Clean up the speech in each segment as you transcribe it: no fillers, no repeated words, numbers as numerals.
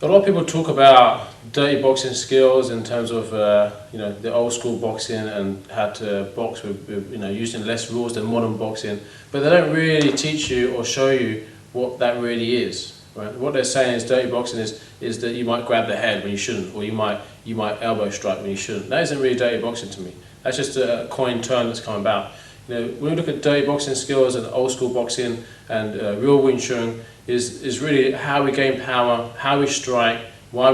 A lot of people talk about dirty boxing skills in terms of the old school boxing and how to box with using less rules than modern boxing, but they don't really teach you or show you what that really is. Right? What they're saying is dirty boxing is that you might grab the head when you shouldn't, or you might elbow strike when you shouldn't. That isn't really dirty boxing to me. That's just a coined term that's come about. When we look at dirty boxing skills and old school boxing and real Wing Chun is really how we gain power, how we strike, why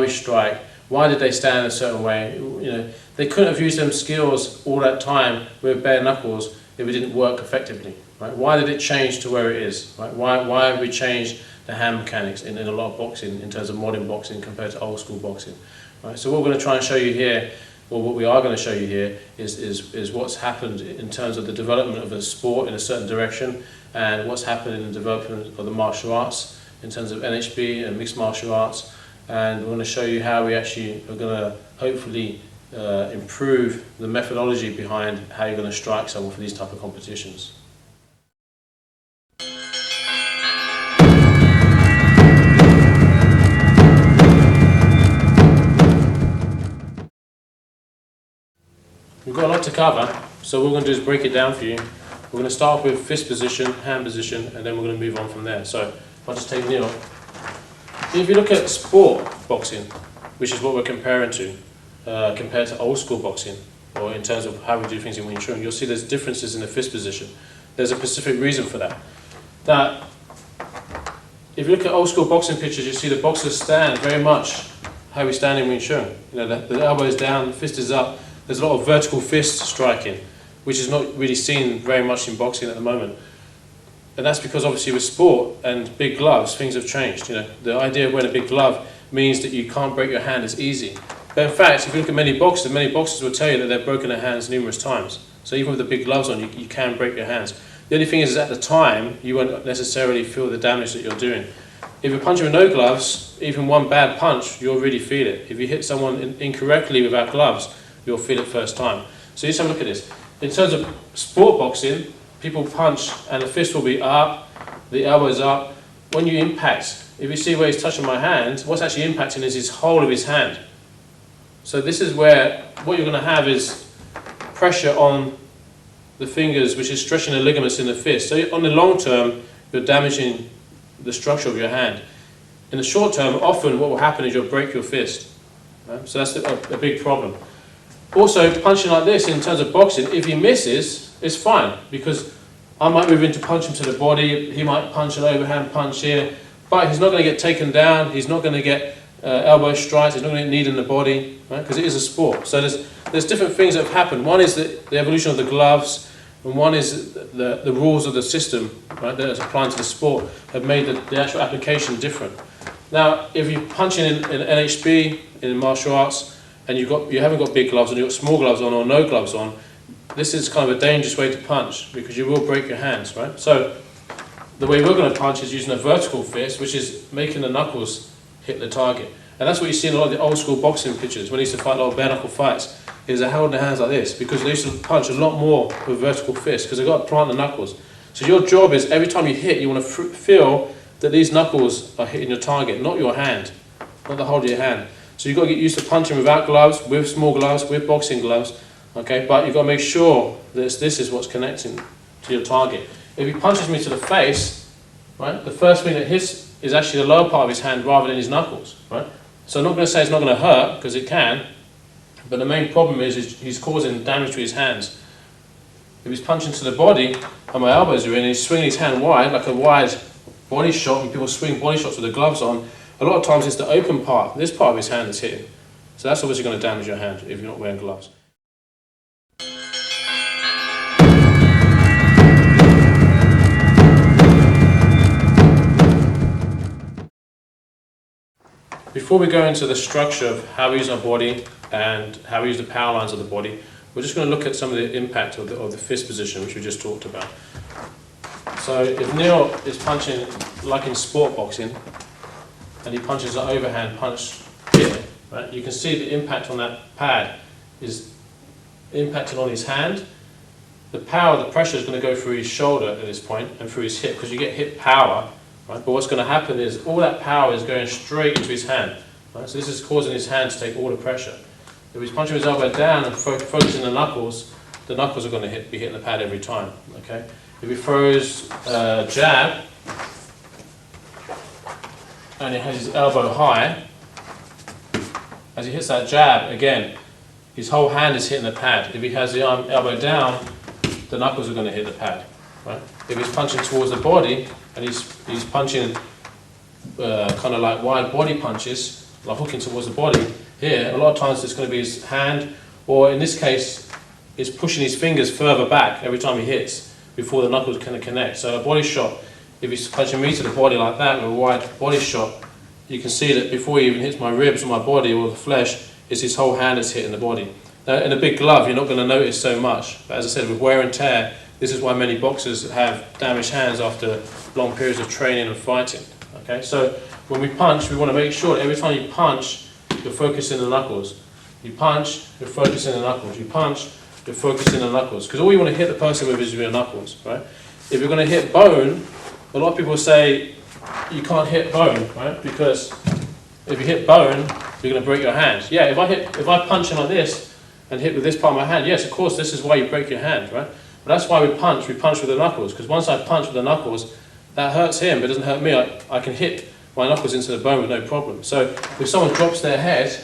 did they stand a certain way. They couldn't have used them skills all that time with bare knuckles if it didn't work effectively. Right? Why did it change to where it is? Right? Why have we changed the hand mechanics in a lot of boxing in terms of modern boxing compared to old school boxing? Right? So what we're going to try and show you here, or what we are going to show you here, is what's happened in terms of the development of the sport in a certain direction, and what's happened in the development of the martial arts in terms of NHB and mixed martial arts. And we're going to show you how we actually are going to hopefully improve the methodology behind how you're going to strike someone for these type of competitions. We've got a lot to cover, so what we're going to do is break it down for you. We're going to start off with fist position, hand position, and then we're going to move on from there. So if I just take Neil. If you look at sport boxing, which is what we're comparing to, compared to old school boxing, or in terms of how we do things in Wing Chun, you'll see there's differences in the fist position. There's a specific reason for that. That if you look at old school boxing pictures, you see the boxers stand very much how we stand in Wing Chun. The elbow is down, the fist is up. There's a lot of vertical fist striking, which is not really seen very much in boxing at the moment. And that's because obviously with sport and big gloves, things have changed. The idea of wearing a big glove means that you can't break your hand as easy. But in fact, if you look at many boxers will tell you that they've broken their hands numerous times. So even with the big gloves on, you can break your hands. The only thing is at the time, you won't necessarily feel the damage that you're doing. If you're punching with no gloves, even one bad punch, you'll really feel it. If you hit someone incorrectly without gloves, you'll feel it first time. So just have a look at this. In terms of sport boxing, people punch and the fist will be up, the elbow is up. When you impact, if you see where he's touching my hand, what's actually impacting is his whole of his hand. So this is where what you're going to have is pressure on the fingers, which is stretching the ligaments in the fist. So on the long term, you're damaging the structure of your hand. In the short term, often what will happen is you'll break your fist. Right? So that's a big problem. Also, punching like this in terms of boxing, if he misses, it's fine, because I might move in to punch him to the body, he might punch an overhand punch here, but he's not going to get taken down, he's not going to get elbow strikes, he's not going to get kneed in the body, right? Because it is a sport. So there's different things that have happened. One is the evolution of the gloves, and one is the rules of the system, right, that is applying to the sport have made the actual application different. Now, if you're punching in NHB, in martial arts, and you haven't got big gloves and you've got small gloves on or no gloves on, this is kind of a dangerous way to punch because you will break your hands, right? So the way we're going to punch is using a vertical fist, which is making the knuckles hit the target. And that's what you see in a lot of the old school boxing pictures when they used to fight a lot of bare knuckle fights, is they held their hands like this because they used to punch a lot more with vertical fists because they've got to plant the knuckles. So your job is every time you hit, you want to feel that these knuckles are hitting your target, not your hand, not the whole of your hand. So you've got to get used to punching without gloves, with small gloves, with boxing gloves, okay? But you've got to make sure that this is what's connecting to your target. If he punches me to the face, right, the first thing that hits is actually the lower part of his hand rather than his knuckles, right? So I'm not going to say it's not going to hurt, because it can, but the main problem is he's causing damage to his hands. If he's punching to the body, and my elbows are in, and he's swinging his hand wide, like a wide body shot, and people swing body shots with the gloves on, a lot of times it's the open part, this part of his hand that's hitting. So that's obviously going to damage your hand if you're not wearing gloves. Before we go into the structure of how we use our body and how we use the power lines of the body, we're just going to look at some of the impact of the fist position, which we just talked about. So if Neil is punching like in sport boxing, and he punches an overhand punch here, right, you can see the impact on that pad is impacting on his hand. The power, the pressure is going to go through his shoulder at this point and through his hip, because you get hip power, right? But what's going to happen is all that power is going straight into his hand. Right? So this is causing his hand to take all the pressure. If he's punching his elbow down and focusing the knuckles are going to be hitting the pad every time. Okay? If he throws a jab and he has his elbow high, as he hits that jab, again, his whole hand is hitting the pad. If he has the elbow down, the knuckles are going to hit the pad. Right? If he's punching towards the body and he's punching kind of like wide body punches, like hooking towards the body, here, a lot of times it's going to be his hand, or in this case, it's pushing his fingers further back every time he hits before the knuckles can connect. So a body shot, if he's punching me to the body like that with a wide body shot, you can see that before he even hits my ribs or my body or the flesh, it's his whole hand that's hitting the body. Now, in a big glove, you're not going to notice so much. But as I said, with wear and tear, this is why many boxers have damaged hands after long periods of training and fighting. Okay, so when we punch, we want to make sure that every time you punch, you're focusing the knuckles. You punch, you're focusing the knuckles. You punch, you're focusing the knuckles. Because all you want to hit the person with is your knuckles, right? If you're going to hit bone, a lot of people say you can't hit bone, right? Because if you hit bone, you're going to break your hand. Yeah, if I punch him like this and hit with this part of my hand, yes, of course, this is why you break your hand, right? But that's why we punch with the knuckles. Because once I punch with the knuckles, that hurts him, but it doesn't hurt me. I can hit my knuckles into the bone with no problem. So if someone drops their head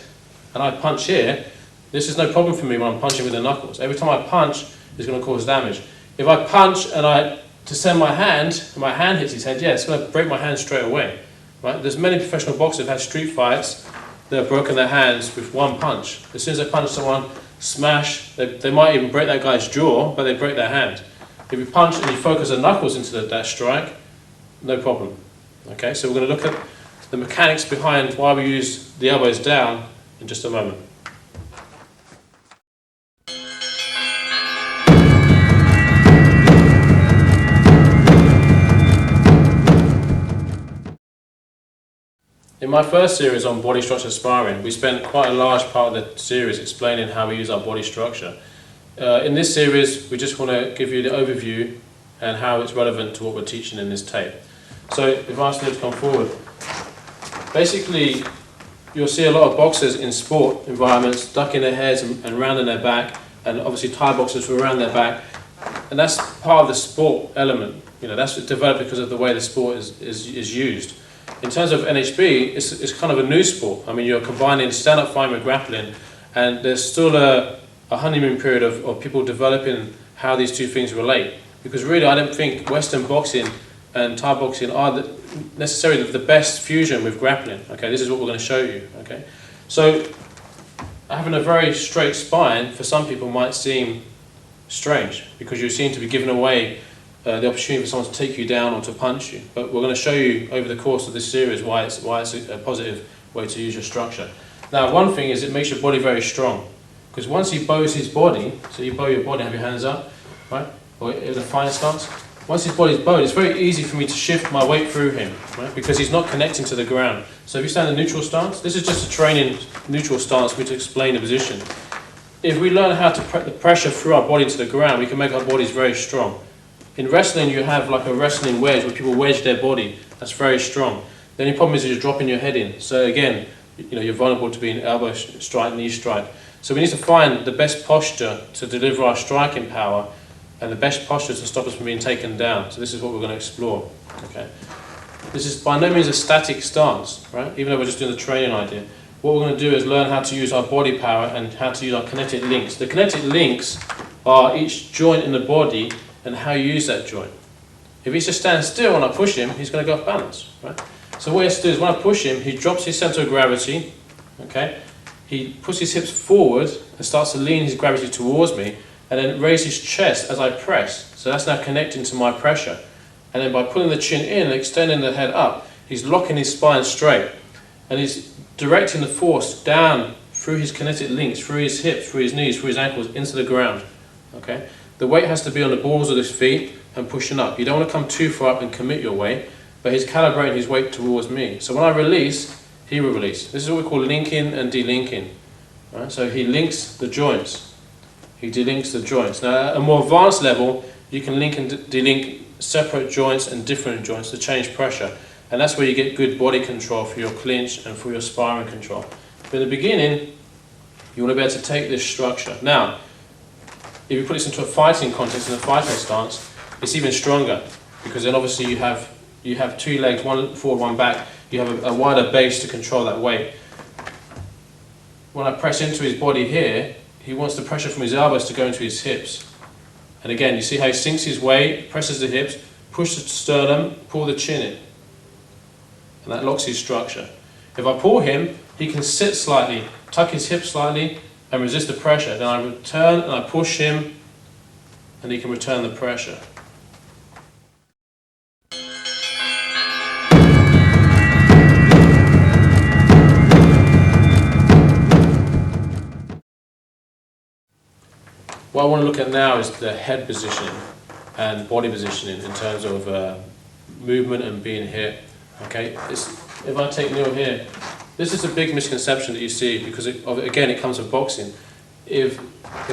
and I punch here, this is no problem for me when I'm punching with the knuckles. Every time I punch, it's going to cause damage. If I punch and to send my hand, and my hand hits his head, yeah, it's going to break my hand straight away. Right? There's many professional boxers who've had street fights that have broken their hands with one punch. As soon as they punch someone, smash, they might even break that guy's jaw, but they break their hand. If you punch and you focus the knuckles into that strike, no problem. Okay, so we're going to look at the mechanics behind why we use the elbows down in just a moment. In my first series on body structure sparring, we spent quite a large part of the series explaining how we use our body structure. In this series, we just want to give you the overview and how it's relevant to what we're teaching in this tape. So if I ask you to come forward, basically you'll see a lot of boxers in sport environments ducking their heads and rounding their back, and obviously Thai boxers will round their back, and that's part of the sport element. You know, that's developed because of the way the sport is used. In terms of NHB, it's kind of a new sport. I mean, you're combining stand-up fighting with grappling, and there's still a honeymoon period of people developing how these two things relate. Because really, I don't think Western boxing and Thai boxing are necessarily the best fusion with grappling. Okay, this is what we're going to show you. Okay, so having a very straight spine for some people might seem strange because you seem to be giving away the opportunity for someone to take you down or to punch you. But we're going to show you over the course of this series why it's a positive way to use your structure. Now, one thing is it makes your body very strong, because once he bows his body, so you bow your body, have your hands up, right, or in a fine stance. Once his body's bowed, it's very easy for me to shift my weight through him, right, because he's not connecting to the ground. So if you stand in neutral stance, this is just a training neutral stance for me to explain the position. If we learn how to put the pressure through our body into the ground, we can make our bodies very strong. In wrestling, you have like a wrestling wedge where people wedge their body. That's very strong. The only problem is you're dropping your head in. So again, you're vulnerable to being elbow strike, knee strike. So we need to find the best posture to deliver our striking power, and the best posture to stop us from being taken down. So this is what we're going to explore. Okay. This is by no means a static stance, right? Even though we're just doing the training idea. What we're going to do is learn how to use our body power and how to use our kinetic links. The kinetic links are each joint in the body and how you use that joint. If he just stands still and I push him, he's going to go off balance, right? So what he has to do is when I push him, he drops his center of gravity, okay? He puts his hips forward and starts to lean his gravity towards me, and then raise his chest as I press. So that's now connecting to my pressure. And then by pulling the chin in and extending the head up, he's locking his spine straight. And he's directing the force down through his kinetic links, through his hips, through his knees, through his ankles, into the ground. Okay? The weight has to be on the balls of his feet and pushing up. You don't want to come too far up and commit your weight, but he's calibrating his weight towards me. So when I release, he will release. This is what we call linking and delinking. Right? So he links the joints. He delinks the joints. Now, at a more advanced level, you can link and delink separate joints and different joints to change pressure. And that's where you get good body control for your clinch and for your sparring control. But in the beginning, you want to be able to take this structure. Now, if you put this into a fighting context, in a fighting stance, it's even stronger, because then obviously you have two legs, one forward, one back. You have a wider base to control that weight. When I press into his body here, he wants the pressure from his elbows to go into his hips. And again, you see how he sinks his weight, presses the hips, pushes the sternum, pull the chin in. And that locks his structure. If I pull him, he can sit slightly, tuck his hips slightly, and resist the pressure. Then I return and I push him, and he can return the pressure. What I want to look at now is the head positioning and body positioning in terms of movement and being hit. Okay, if I take Neil here, this is a big misconception that you see, because again it comes from boxing. If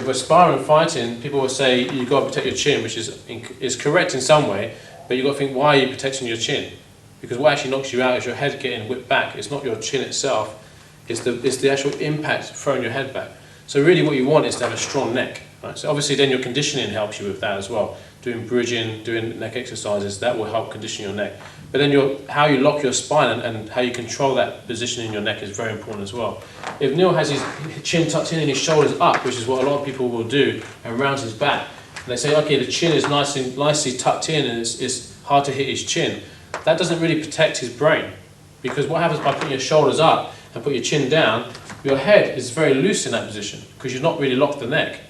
we're sparring and fighting, people will say you've got to protect your chin, which is correct in some way, but you've got to think, why are you protecting your chin? Because what actually knocks you out is your head getting whipped back. It's not your chin itself, it's the actual impact throwing your head back. So really what you want is to have a strong neck. Right? So obviously then your conditioning helps you with that as well. Doing bridging, doing neck exercises, that will help condition your neck. But then how you lock your spine and how you control that position in your neck is very important as well. If Neil has his chin tucked in and his shoulders up, which is what a lot of people will do, and rounds his back, and they say, okay, the chin is nicely tucked in and it's hard to hit his chin, that doesn't really protect his brain. Because what happens by putting your shoulders up and put your chin down, your head is very loose in that position because you've not really locked the neck.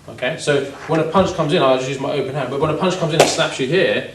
Okay, so when a punch comes in, I'll just use my open hand, but when a punch comes in and slaps you here,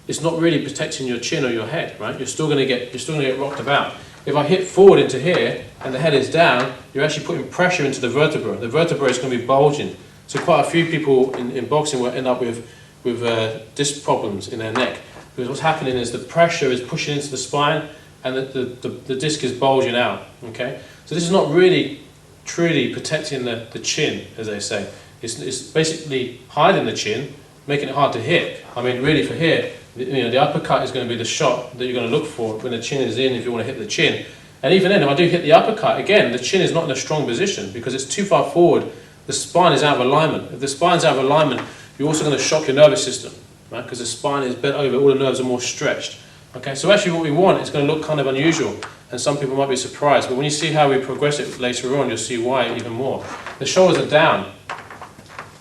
it's not really protecting your chin or your head, right? You're still going to get rocked about. If I hit forward into here and the head is down, you're actually putting pressure into the vertebra. The vertebra is going to be bulging. So quite a few people in boxing will end up with disc problems in their neck, because what's happening is the pressure is pushing into the spine and the disc is bulging out. Okay, so this is not really truly protecting the chin, as they say. It's basically hiding the chin, making it hard to hit. I mean, really for here, the uppercut is going to be the shot that you're going to look for when the chin is in, if you want to hit the chin. And even then, if I do hit the uppercut, again, the chin is not in a strong position because it's too far forward. The spine is out of alignment. If the spine's out of alignment, you're also going to shock your nervous system, right? Because the spine is bent over, all the nerves are more stretched. Okay, so actually what we want is going to look kind of unusual, and some people might be surprised, but when you see how we progress it later on, you'll see why even more. The shoulders are down.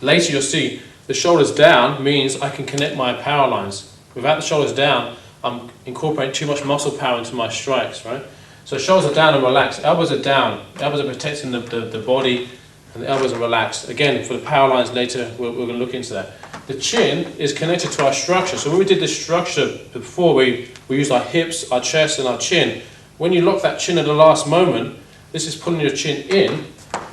Later you'll see the shoulders down means I can connect my power lines. Without the shoulders down, I'm incorporating too much muscle power into my strikes, right? So shoulders are down and relaxed, elbows are down, elbows are protecting the body, and the elbows are relaxed. Again, for the power lines later, we're going to look into that. The chin is connected to our structure. So when we did this structure before, we used our hips, our chest, and our chin. When you lock that chin at the last moment, this is pulling your chin in.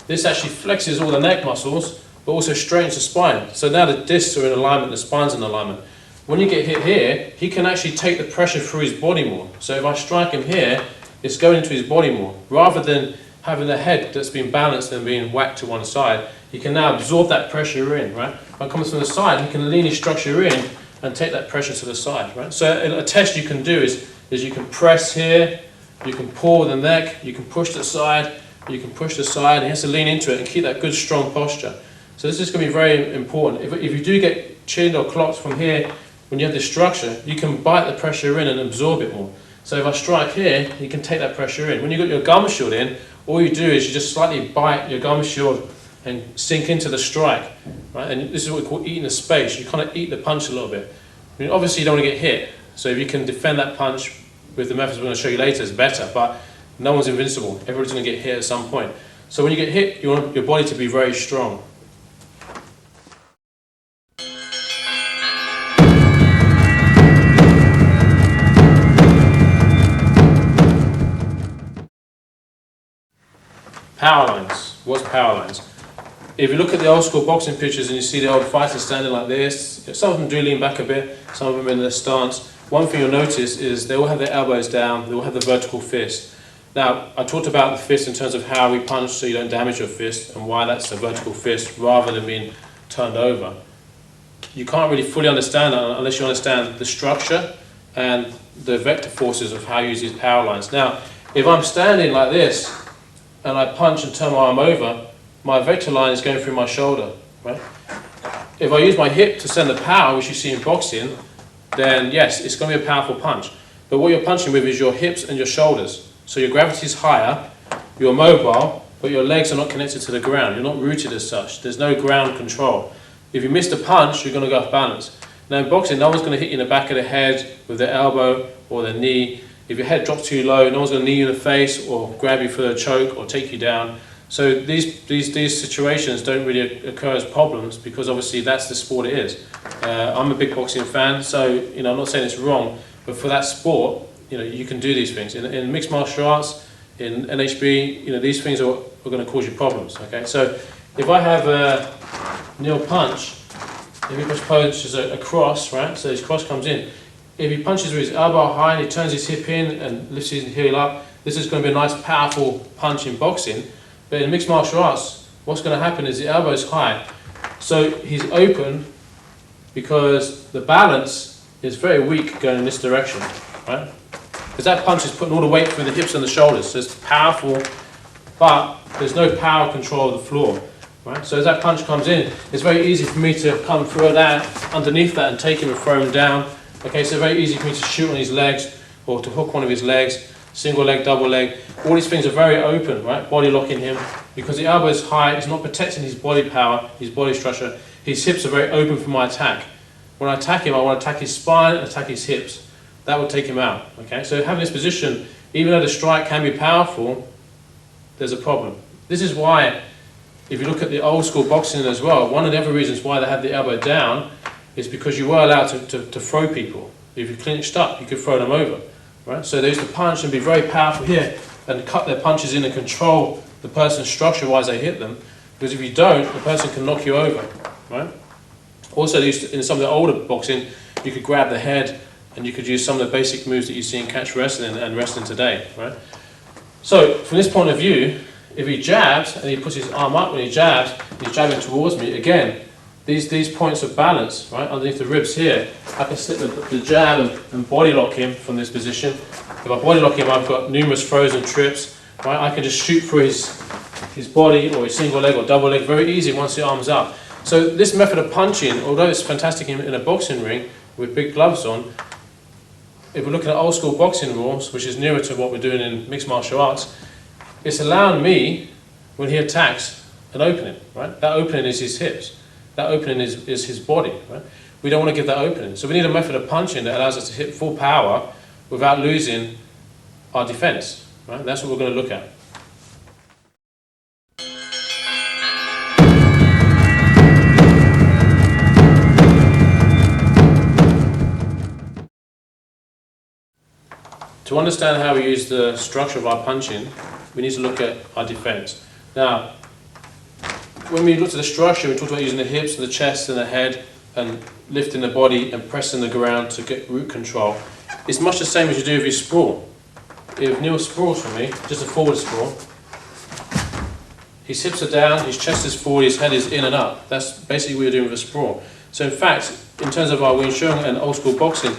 This actually flexes all the neck muscles, but also straightens the spine. So now the discs are in alignment, the spine's in alignment. When you get hit here, he can actually take the pressure through his body more. So if I strike him here, it's going into his body more. Rather than having the head that's been balanced and being whacked to one side, he can now absorb that pressure in, right? When it comes from the side, he can lean his structure in and take that pressure to the side, right? So a test you can do is you can press here, you can pull the neck, you can push the side, you can push the side, and he has to lean into it and keep that good strong posture. So this is going to be very important. If you do get chinned or clocked from here, when you have this structure, you can bite the pressure in and absorb it more. So if I strike here, you can take that pressure in. When you've got your gum shield in, all you do is you just slightly bite your gum shield and sink into the strike, right? And this is what we call eating the space. You kind of eat the punch a little bit. I mean, obviously you don't want to get hit, so if you can defend that punch with the methods we're going to show you later, it's better, but no one's invincible. Everybody's going to get hit at some point. So when you get hit, you want your body to be very strong. Power lines. What's power lines? If you look at the old school boxing pictures and you see the old fighters standing like this, some of them do lean back a bit, some of them in their stance. One thing you'll notice is they all have their elbows down, they all have the vertical fist. Now, I talked about the fist in terms of how we punch so you don't damage your fist and why that's a vertical fist rather than being turned over. You can't really fully understand that unless you understand the structure and the vector forces of how you use these power lines. Now, if I'm standing like this and I punch and turn my arm over, my vector line is going through my shoulder, right? If I use my hip to send the power, which you see in boxing, then yes, it's going to be a powerful punch. But what you're punching with is your hips and your shoulders. So your gravity is higher, you're mobile, but your legs are not connected to the ground. You're not rooted as such. There's no ground control. If you miss the punch, you're going to go off balance. Now in boxing, no one's going to hit you in the back of the head with their elbow or their knee. If your head drops too low, no one's going to knee you in the face or grab you for a choke or take you down. So these situations don't really occur as problems because obviously that's the sport it is. I'm a big boxing fan, so I'm not saying it's wrong, but for that sport, you can do these things. In mixed martial arts, in NHB, these things are going to cause you problems. Okay, so if I have a nil punch, if he punches a cross, right? So his cross comes in. If he punches with his elbow high and he turns his hip in and lifts his heel up, this is going to be a nice, powerful punch in boxing. But in mixed martial arts, what's going to happen is the elbow is high, so he's open because the balance is very weak going in this direction, right? Because that punch is putting all the weight through the hips and the shoulders, so it's powerful, but there's no power control of the floor, right? So as that punch comes in, it's very easy for me to come through that, underneath that, and take him and throw him down. Okay, so very easy for me to shoot on his legs or to hook one of his legs. Single leg, double leg, all these things are very open, right? Body locking him, because the elbow is high, it's not protecting his body power, his body structure. His hips are very open for my attack. When I attack him, I want to attack his spine and attack his hips. That will take him out, okay? So having this position, even though the strike can be powerful, there's a problem. This is why, if you look at the old school boxing as well, one of the other reasons why they had the elbow down is because you were allowed to throw people. If you clinched up, you could throw them over. Right? So they used to punch and be very powerful here and cut their punches in and control the person's structure while they hit them, because if you don't, the person can knock you over. Right? Also, they used to, in some of the older boxing, you could grab the head and you could use some of the basic moves that you see in catch wrestling and wrestling today. Right? So from this point of view, if he jabs and he puts his arm up when he jabs, he's jabbing towards me, again, these points of balance, right, underneath the ribs here, I can slip the jab and body lock him from this position. If I body lock him, I've got numerous throws and trips, right? I can just shoot through his body or his single leg or double leg very easy once the arm's up. So this method of punching, although it's fantastic in a boxing ring with big gloves on, if we're looking at old school boxing rules, which is nearer to what we're doing in mixed martial arts, it's allowing me, when he attacks, an opening, right? That opening is his hips. That opening is his body, right? We don't want to give that opening. So we need a method of punching that allows us to hit full power without losing our defense, right? That's what we're going to look at. To understand how we use the structure of our punching, we need to look at our defense. Now, when we looked at the structure, we talked about using the hips and the chest and the head and lifting the body and pressing the ground to get root control. It's much the same as you do with your sprawl. If Neil sprawls for me, just a forward sprawl, his hips are down, his chest is forward, his head is in and up. That's basically what you're doing with a sprawl. So in fact, in terms of our Wing Chun and old school boxing,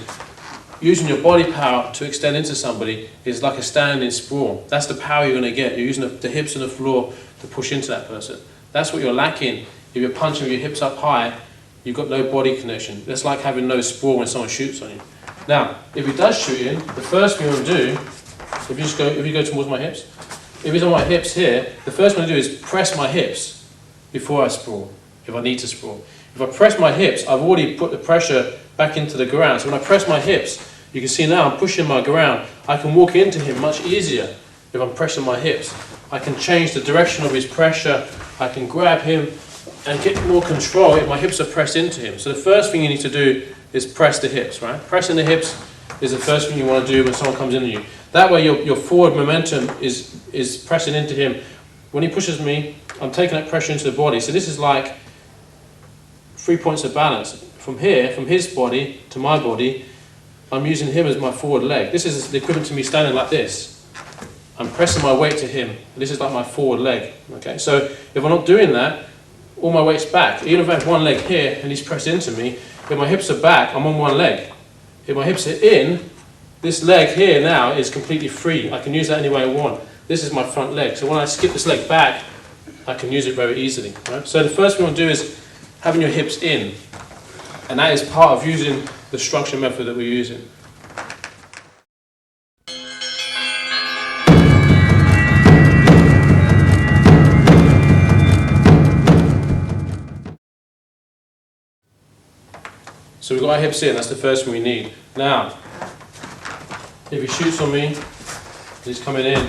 using your body power to extend into somebody is like a standing sprawl. That's the power you're going to get. You're using the hips and the floor to push into that person. That's what you're lacking. If you're punching with your hips up high, you've got no body connection. That's like having no sprawl when someone shoots on you. Now, if he does shoot in, the first thing I'm going to do, if you go towards my hips, if he's on my hips here, the first thing I do is press my hips before I sprawl, if I need to sprawl. If I press my hips, I've already put the pressure back into the ground. So when I press my hips, you can see now I'm pushing my ground. I can walk into him much easier if I'm pressing my hips. I can change the direction of his pressure. I can grab him and get more control if my hips are pressed into him. So the first thing you need to do is press the hips, right? Pressing the hips is the first thing you want to do when someone comes into you. That way your forward momentum is pressing into him. When he pushes me, I'm taking that pressure into the body. So this is like 3 points of balance. From here, from his body to my body, I'm using him as my forward leg. This is the equivalent to me standing like this. I'm pressing my weight to him. This is like my forward leg. Okay, so if I'm not doing that, all my weight's back. Even if I have one leg here and he's pressed into me, if my hips are back, I'm on one leg. If my hips are in, this leg here now is completely free. I can use that any way I want. This is my front leg. So when I skip this leg back, I can use it very easily. Right? So the first thing we want to do is having your hips in. And that is part of using the structure method that we're using. So we've got our hips in, that's the first thing we need. Now, if he shoots on me, he's coming in.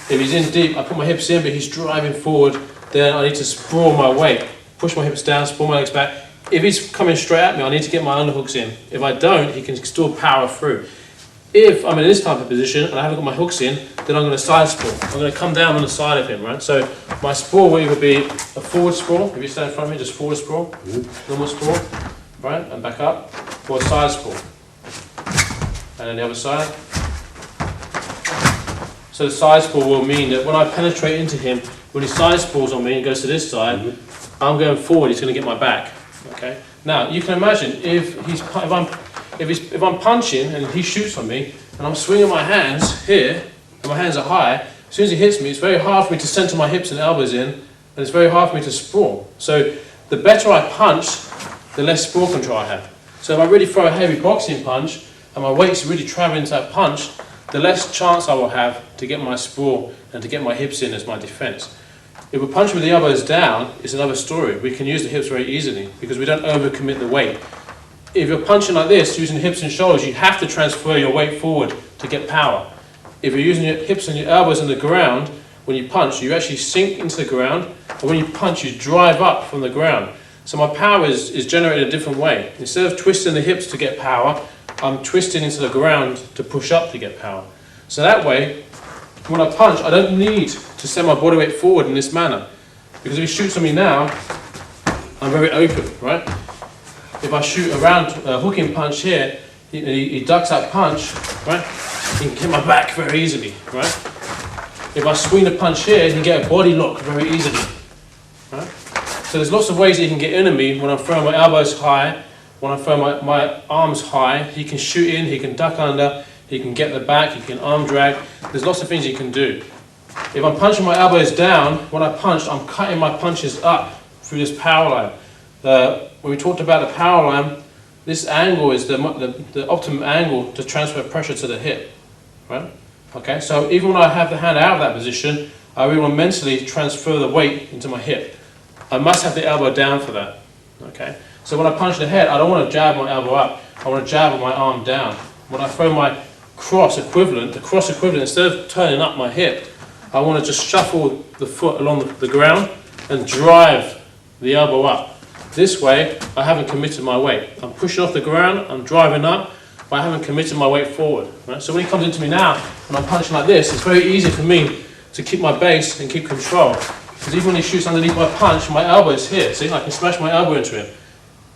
If he's in deep, I put my hips in, but he's driving forward, then I need to sprawl my weight. Push my hips down, sprawl my legs back. If he's coming straight at me, I need to get my underhooks in. If I don't, he can still power through. If I'm in this type of position and I haven't got my hooks in, then I'm going to side sprawl. I'm going to come down on the side of him, right? So my sprawl will either be a forward sprawl, if you stand in front of me, just forward sprawl, normal sprawl, right, and back up, or a side sprawl. And then the other side. So the side sprawl will mean that when I penetrate into him, when he side sprawls on me and goes to this side, I'm going forward, he's going to get my back. Okay. Now you can imagine if I'm punching and he shoots on me and I'm swinging my hands here and my hands are high, as soon as he hits me, it's very hard for me to center my hips and elbows in, and it's very hard for me to sprawl. So the better I punch, the less sprawl control I have. So if I really throw a heavy boxing punch and my weight's really traveling to that punch, the less chance I will have to get my sprawl and to get my hips in as my defense. If we punch with the elbows down, it's another story. We can use the hips very easily because we don't overcommit the weight. If you're punching like this, using hips and shoulders, you have to transfer your weight forward to get power. If you're using your hips and your elbows on the ground, when you punch, you actually sink into the ground, and when you punch, you drive up from the ground. So my power is generated a different way. Instead of twisting the hips to get power, I'm twisting into the ground to push up to get power. So that way, when I punch, I don't need to send my body weight forward in this manner. Because if he shoots on me now, I'm very open, right? If I shoot around a hooking punch here, he ducks that punch, right? He can hit my back very easily, right? If I swing the punch here, he can get a body lock very easily, right? So there's lots of ways that he can get into me when I'm throwing my elbows high, when I'm throwing my arms high. He can shoot in, he can duck under, he can get the back, he can arm drag. There's lots of things he can do. If I'm punching my elbows down, when I punch, I'm cutting my punches up through this power line. When we talked about the power line, this angle is the optimum angle to transfer pressure to the hip, right? Okay, so even when I have the hand out of that position, I really want to mentally transfer the weight into my hip. I must have the elbow down for that, okay? So when I punch the head, I don't want to jab my elbow up, I want to jab with my arm down. When I throw my cross equivalent, instead of turning up my hip, I want to just shuffle the foot along the ground and drive the elbow up. This way, I haven't committed my weight. I'm pushing off the ground, I'm driving up, but I haven't committed my weight forward. Right? So when he comes into me now, and I'm punching like this, it's very easy for me to keep my base and keep control. Because even when he shoots underneath my punch, my elbow is here. See, I can smash my elbow into him.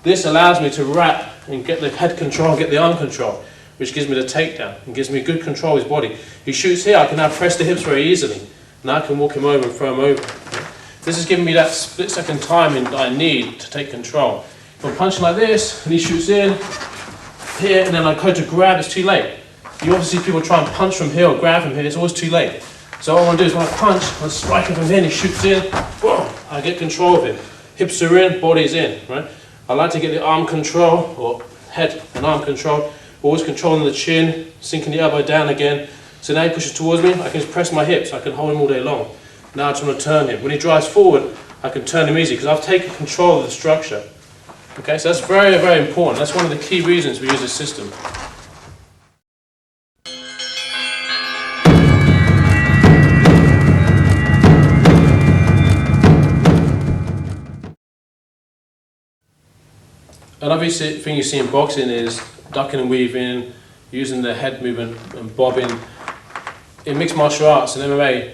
This allows me to wrap and get the head control, get the arm control, which gives me the takedown and gives me good control of his body. He shoots here, I can now press the hips very easily. Now I can walk him over and throw him over. This is giving me that split second timing that I need to take control. If I'm punching like this, and he shoots in, here, and then I go to grab, it's too late. You obviously see people try and punch from here or grab from here, it's always too late. So all I want to do is when I punch, I strike him from here and he shoots in, boom, I get control of him. Hips are in, body's in, right? I like to get the arm control, or head and arm control, always controlling the chin, sinking the elbow down again. So now he pushes towards me, I can just press my hips, I can hold him all day long. Now I just want to turn him. When he drives forward, I can turn him easy because I've taken control of the structure. Okay, so that's very, very important. That's one of the key reasons we use this system. Another thing you see in boxing is ducking and weaving, using the head movement and bobbing. In mixed martial arts and MMA,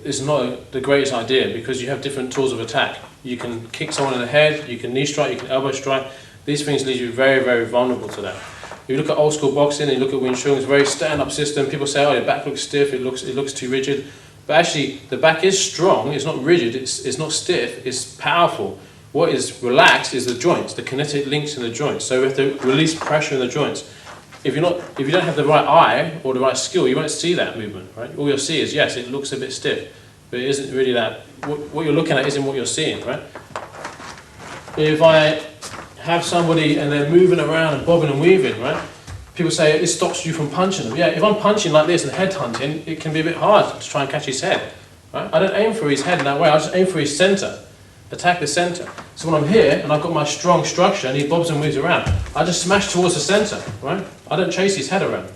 it's not the greatest idea because you have different tools of attack. You can kick someone in the head, you can knee strike, you can elbow strike. These things leave you very, very vulnerable to that. If you look at old school boxing and you look at Wing Chun, it's a very stand-up system. People say, oh, your back looks stiff, it looks too rigid. But actually, the back is strong, it's not rigid, it's not stiff, it's powerful. What is relaxed is the joints, the kinetic links in the joints. So we have to release pressure in the joints. if you don't have the right eye or the right skill, you won't see that movement, right? All you'll see is, yes, it looks a bit stiff, but it isn't really that. What you're looking at isn't what you're seeing, right? If I have somebody and they're moving around and bobbing and weaving, right? People say this stops you from punching them. Yeah, if I'm punching like this and head hunting, it can be a bit hard to try and catch his head, right? I don't aim for his head in that way. I just aim for his center. Attack the center. So when I'm here and I've got my strong structure and he bobs and moves around, I just smash towards the center, right? I don't chase his head around.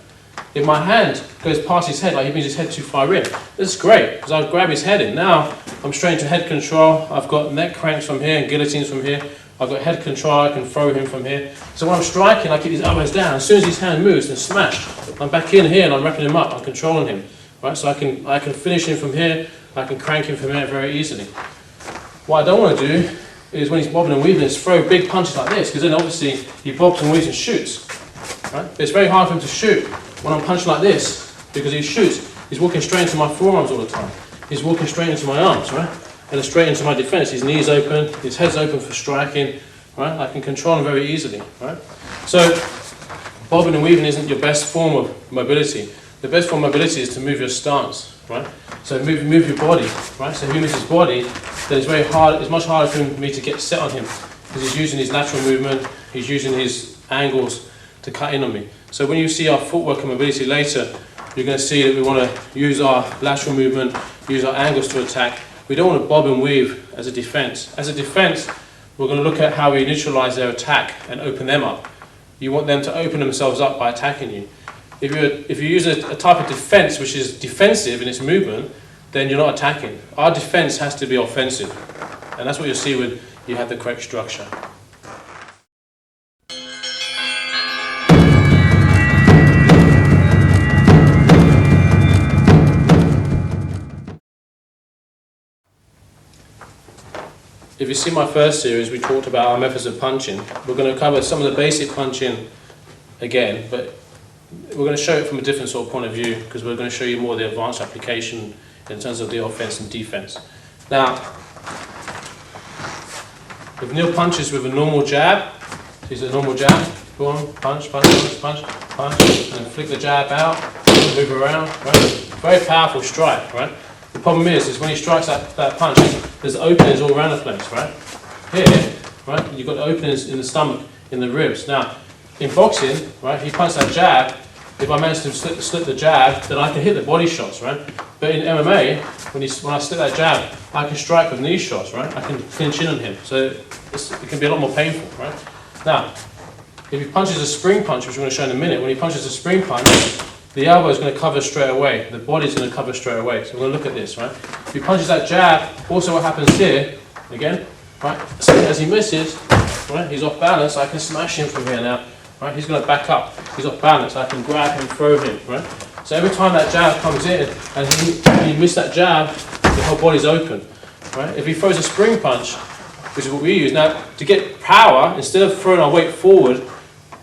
If my hand goes past his head, like he moves his head too far in, this is great, because I'll grab his head in. Now, I'm straight into head control. I've got neck cranks from here and guillotines from here. I've got head control, I can throw him from here. So when I'm striking, I keep his elbows down. As soon as his hand moves, then smash. I'm back in here and I'm wrapping him up, I'm controlling him, right? So I can finish him from here, I can crank him from here very easily. What I don't want to do is when he's bobbing and weaving is throw big punches like this, because then obviously he bobs and weaves and shoots. Right? But it's very hard for him to shoot when I'm punching like this, because he shoots. He's walking straight into my forearms all the time. He's walking straight into my arms, right? And straight into my defense. His knees open, his head's open for striking, right? I can control him very easily, right? So bobbing and weaving isn't your best form of mobility. The best form of mobility is to move your stance, right? So move your body, right? So if he moves his body, then it's very hard. It's much harder for me to get set on him, because he's using his lateral movement, he's using his angles to cut in on me. So when you see our footwork and mobility later, you're going to see that we want to use our lateral movement, use our angles to attack. We don't want to bob and weave as a defense. As a defense, we're going to look at how we neutralize their attack and open them up. You want them to open themselves up by attacking you. If you use a type of defense which is defensive in its movement, then you're not attacking. Our defense has to be offensive. And that's what you'll see when you have the correct structure. If you see my first series, we talked about our methods of punching. We're going to cover some of the basic punching again, but we're going to show it from a different sort of point of view, because we're going to show you more of the advanced application in terms of the offense and defense. Now, if Neil punches with a normal jab, he's a normal jab, go on, punch, punch, punch, punch, punch, and then flick the jab out, move around, right? Very powerful strike, right? The problem is when he strikes that punch, there's openings all around the place, right? Here, right, you've got the openings in the stomach, in the ribs. Now, in boxing, right, he punches that jab. If I manage to slip the jab, then I can hit the body shots, right? But in MMA, when I slip that jab, I can strike with knee shots, right? I can clinch in on him. So it can be a lot more painful, right? Now, if he punches a spring punch, which we're going to show in a minute, when he punches a spring punch, the elbow is going to cover straight away. The body's going to cover straight away. So we're going to look at this, right? If he punches that jab, also what happens here, again, right? So as he misses, right, he's off balance, I can smash him from here now. Right? He's going to back up. He's off balance. I can grab him, throw him. Right? So every time that jab comes in and he missed that jab, the whole body's open. Right? If he throws a spring punch, which is what we use now, to get power, instead of throwing our weight forward,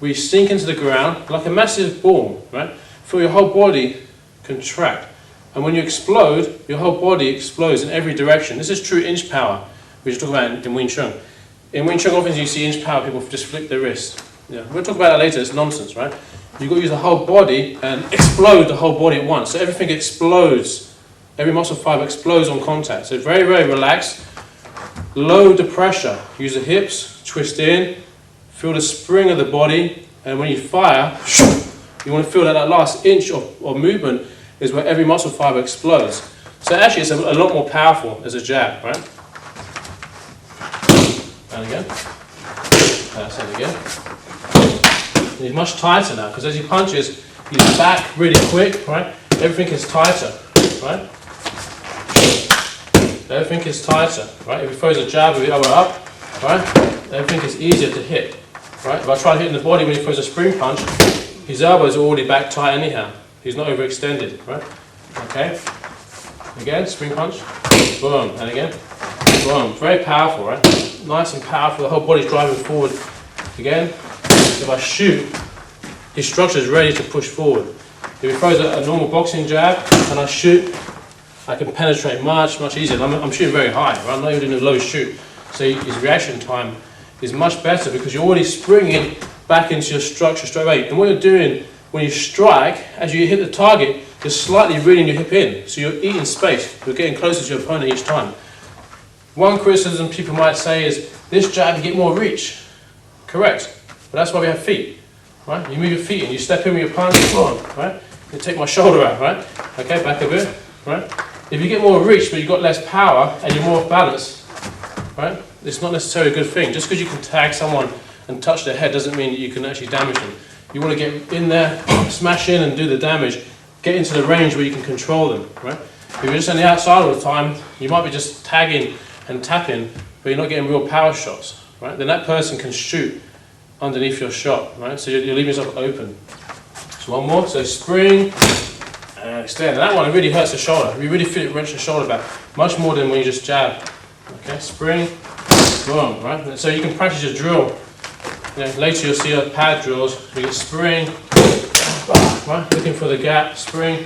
we sink into the ground like a massive ball. Right? Feel your whole body contract, and when you explode, your whole body explodes in every direction. This is true inch power, which we talk about in Wing Chun. In Wing Chun, often you see inch power, people just flick their wrist. Yeah, we'll talk about that later, it's nonsense, right? You've got to use the whole body and explode the whole body at once. So everything explodes, every muscle fiber explodes on contact. So very, very relaxed, load the pressure. Use the hips, twist in, feel the spring of the body, and when you fire, you want to feel that last inch of movement is where every muscle fiber explodes. So actually it's a lot more powerful as a jab, right? And again. That's it again. And he's much tighter now, because as he punches, he's back really quick, right? Everything is tighter, right? Everything is tighter, right? If he throws a jab with the elbow up, right? Everything is easier to hit, right? If I try to hit in the body when he throws a spring punch, his elbows are already back tight anyhow. He's not overextended, right? Okay. Again, spring punch, boom, and again, boom. Very powerful, right? Nice and powerful. The whole body's driving forward. Again. If I shoot, his structure is ready to push forward. If he throws a normal boxing jab and I shoot, I can penetrate much, much easier. I'm shooting very high, right? I'm not even doing a low shoot. So his reaction time is much better because you're already springing back into your structure straight away. And what you're doing when you strike, as you hit the target, you're slightly reeling your hip in. So you're eating space. You're getting closer to your opponent each time. One criticism people might say is, this jab you get more reach. Correct. But that's why we have feet. Right? You move your feet and you step in with your punch, right? You take my shoulder out, right? Okay, back a bit, right? If you get more reach but you've got less power and you're more off balance, right? It's not necessarily a good thing. Just because you can tag someone and touch their head doesn't mean that you can actually damage them. You want to get in there, smash in and do the damage, get into the range where you can control them, right? If you're just on the outside all the time, you might be just tagging and tapping, but you're not getting real power shots, right? Then that person can shoot underneath your shot, right? So you're leaving yourself open. So one more, so spring, and extend. And that one, it really hurts the shoulder. You really feel it wrench the shoulder back, much more than when you just jab. Okay, spring, boom, right? And so you can practice your drill. You know, later you'll see your pad drills. You get spring, right? Looking for the gap, spring,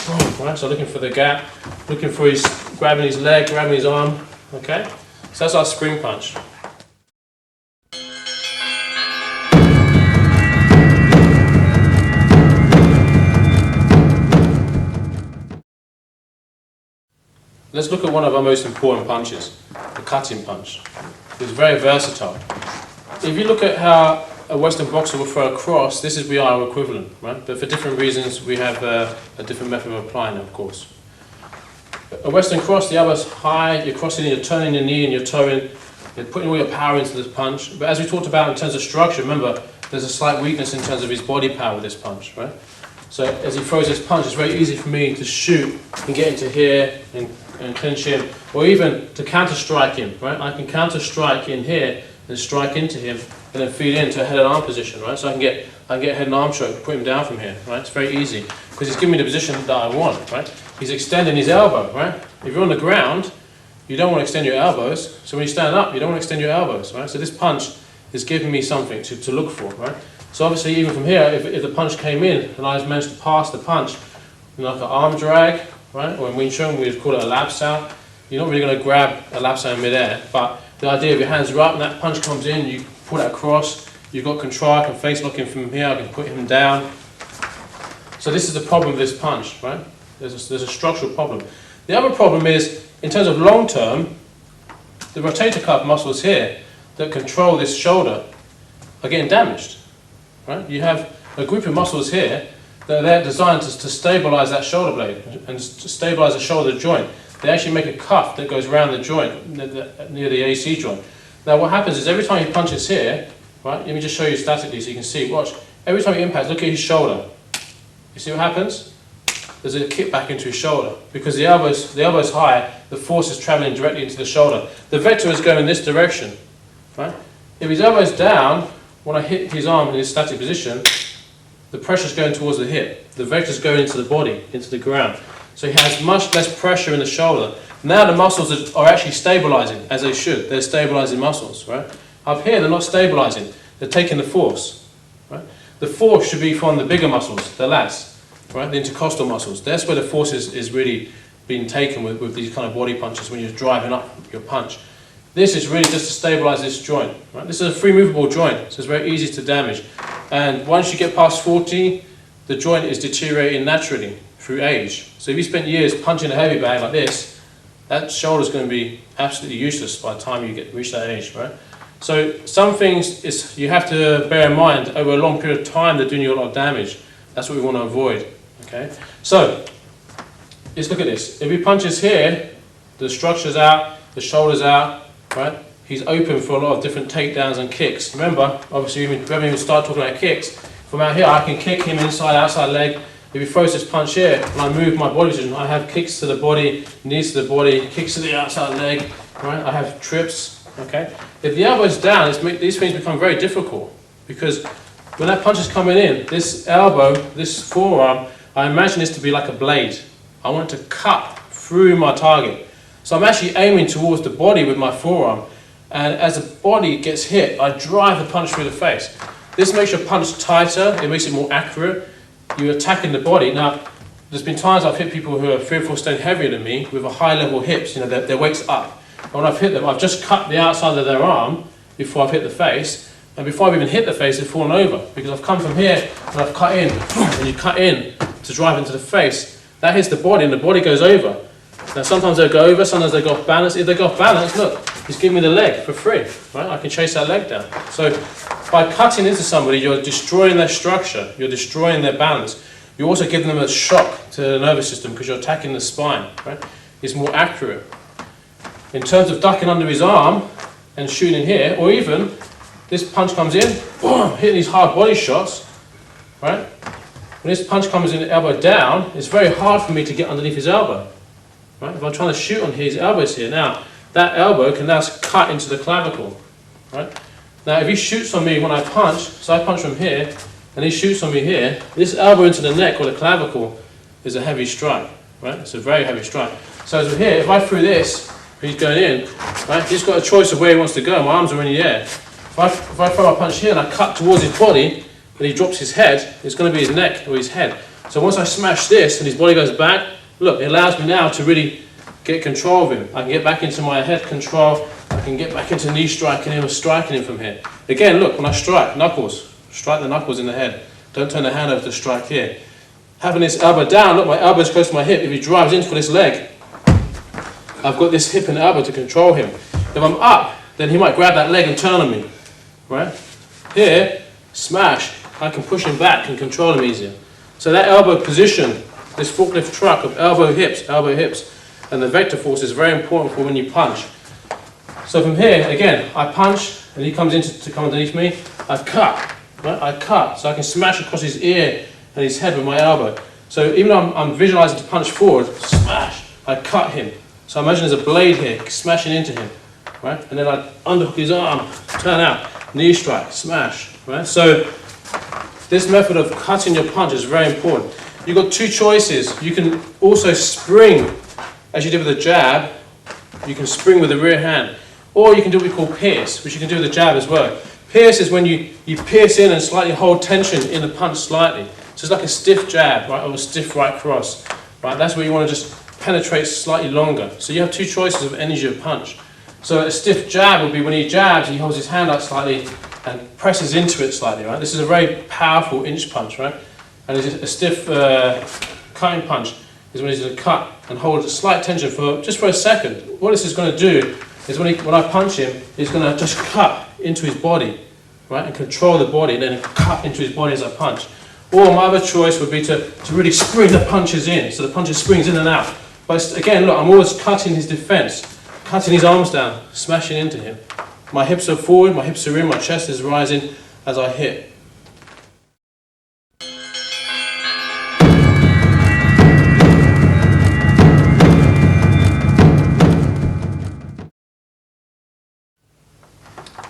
boom, right? So looking for the gap, looking for his, grabbing his leg, grabbing his arm, okay? So that's our spring punch. Let's look at one of our most important punches, the cutting punch. It's very versatile. If you look at how a Western boxer will throw a cross, this is our equivalent, right? But for different reasons, we have a different method of applying it, of course. A Western cross, the elbow's high, you're crossing, you're turning your knee and you're toeing, you're putting all your power into this punch. But as we talked about in terms of structure, remember, there's a slight weakness in terms of his body power with this punch, right? So as he throws this punch, it's very easy for me to shoot and get into here and clinch him, or even to counter-strike him, right? I can counter-strike in here and strike into him and then feed into a head and arm position, right? So I can get a head and arm stroke, put him down from here, right? It's very easy because he's giving me the position that I want, right? He's extending his elbow, right? If you're on the ground, you don't want to extend your elbows, so when you stand up, you don't want to extend your elbows, right? So this punch is giving me something to look for, right? So obviously even from here, if the punch came in and I managed to pass the punch, like an arm drag, right? Or in Wing Chun, we would call it a lap sound. You're not really going to grab a lap sound in midair, but the idea of your hands are up and that punch comes in, you pull that across, you've got control, I can face lock him from here, I can put him down. So this is the problem with this punch, right? There's a structural problem. The other problem is, in terms of long term, the rotator cuff muscles here that control this shoulder are getting damaged, right? You have a group of muscles here that they're designed to stabilize that shoulder blade and to stabilize the shoulder joint. They actually make a cuff that goes around the joint, near the AC joint. Now what happens is every time he punches here, right, let me just show you statically so you can see, watch, every time he impacts, look at his shoulder. You see what happens? There's a kick back into his shoulder. Because the elbow's high, the force is traveling directly into the shoulder. The vector is going in this direction, right? If his elbow's down, when I hit his arm in his static position, the pressure's going towards the hip. The vector's going into the body, into the ground. So he has much less pressure in the shoulder. Now the muscles are actually stabilizing, as they should. They're stabilizing muscles, right? Up here, they're not stabilizing. They're taking the force, right? The force should be from the bigger muscles, the lats, right? The intercostal muscles. That's where the force is really being taken with these kind of body punches when you're driving up your punch. This is really just to stabilize this joint, right? This is a free movable joint, so it's very easy to damage. And once you get past 40, the joint is deteriorating naturally through age. So if you spent years punching a heavy bag like this, that shoulder's going to be absolutely useless by the time you reach that age, right? So some things you have to bear in mind over a long period of time. They're doing you a lot of damage. That's what we want to avoid. Okay. So let's look at this. If he punches here, the structure's out, the shoulder's out, right? He's open for a lot of different takedowns and kicks. Remember, obviously, when we start talking about kicks, from out here I can kick him inside, outside leg. If he throws this punch here, when I move my body position, I have kicks to the body, knees to the body, kicks to the outside leg, right? I have trips, okay? If the elbow's down, these things become very difficult because when that punch is coming in, this elbow, this forearm, I imagine this to be like a blade. I want to cut through my target. So I'm actually aiming towards the body with my forearm, and as the body gets hit, I drive the punch through the face. This makes your punch tighter, it makes it more accurate. You're attacking the body. Now, there's been times I've hit people who are 3 or 4 stone heavier than me with a high level hips, their weight's up. And when I've hit them, I've just cut the outside of their arm before I've hit the face, and before I've even hit the face, they've fallen over, because I've come from here and I've cut in, and you cut in to drive into the face. That hits the body, and the body goes over. Now sometimes they'll go over, sometimes they go off balance. If they go off balance, look, he's giving me the leg for free, right? I can chase that leg down. So by cutting into somebody, you're destroying their structure, you're destroying their balance. You're also giving them a shock to the nervous system because you're attacking the spine, right? It's more accurate. In terms of ducking under his arm and shooting in here, or even this punch comes in, boom, hitting these hard body shots, right? When this punch comes in, elbow down, it's very hard for me to get underneath his elbow, right? If I'm trying to shoot on his elbows here, now that elbow can now cut into the clavicle, right? Now if he shoots on me when I punch, so I punch from here, and he shoots on me here, this elbow into the neck or the clavicle is a heavy strike, right? It's a very heavy strike. So as we're here, if I threw this, he's going in, right? He's got a choice of where he wants to go. My arms are in the air. If I throw my punch here and I cut towards his body, and he drops his head, it's going to be his neck or his head. So once I smash this and his body goes back, look, it allows me now to really get control of him. I can get back into my head control. I can get back into knee striking him or striking him from here. Again, look, when I strike, knuckles. Strike the knuckles in the head. Don't turn the hand over to strike here. Having this elbow down, look, my elbow's close to my hip. If he drives in for this leg, I've got this hip and elbow to control him. If I'm up, then he might grab that leg and turn on me, right? Here, smash, I can push him back and control him easier. So that elbow position, this forklift truck of elbow hips, and the vector force is very important for when you punch. So from here, again, I punch, and he comes in to come underneath me, I cut. Right? I cut, so I can smash across his ear and his head with my elbow. So even though I'm visualizing to punch forward, smash, I cut him. So imagine there's a blade here, smashing into him, right? And then I underhook his arm, turn out, knee strike, smash, right? So this method of cutting your punch is very important. You've got two choices. You can also spring, as you did with the jab, you can spring with the rear hand, or you can do what we call pierce, which you can do with the jab as well. Pierce is when you pierce in and slightly hold tension in the punch slightly. So it's like a stiff jab, right, or a stiff right cross, right? That's where you want to just penetrate slightly longer. So you have two choices of energy of punch. So a stiff jab would be when he jabs, he holds his hand up slightly and presses into it slightly, right? This is a very powerful inch punch, right? And a stiff cutting punch is when he's going to cut and hold a slight tension for just for a second. What this is going to do is when I punch him, he's going to just cut into his body, right, and control the body, and then cut into his body as I punch. Or my other choice would be to really spring the punches in, so the punches springs in and out. But again, look, I'm always cutting his defense, cutting his arms down, smashing into him. My hips are forward, my hips are in, my chest is rising as I hit.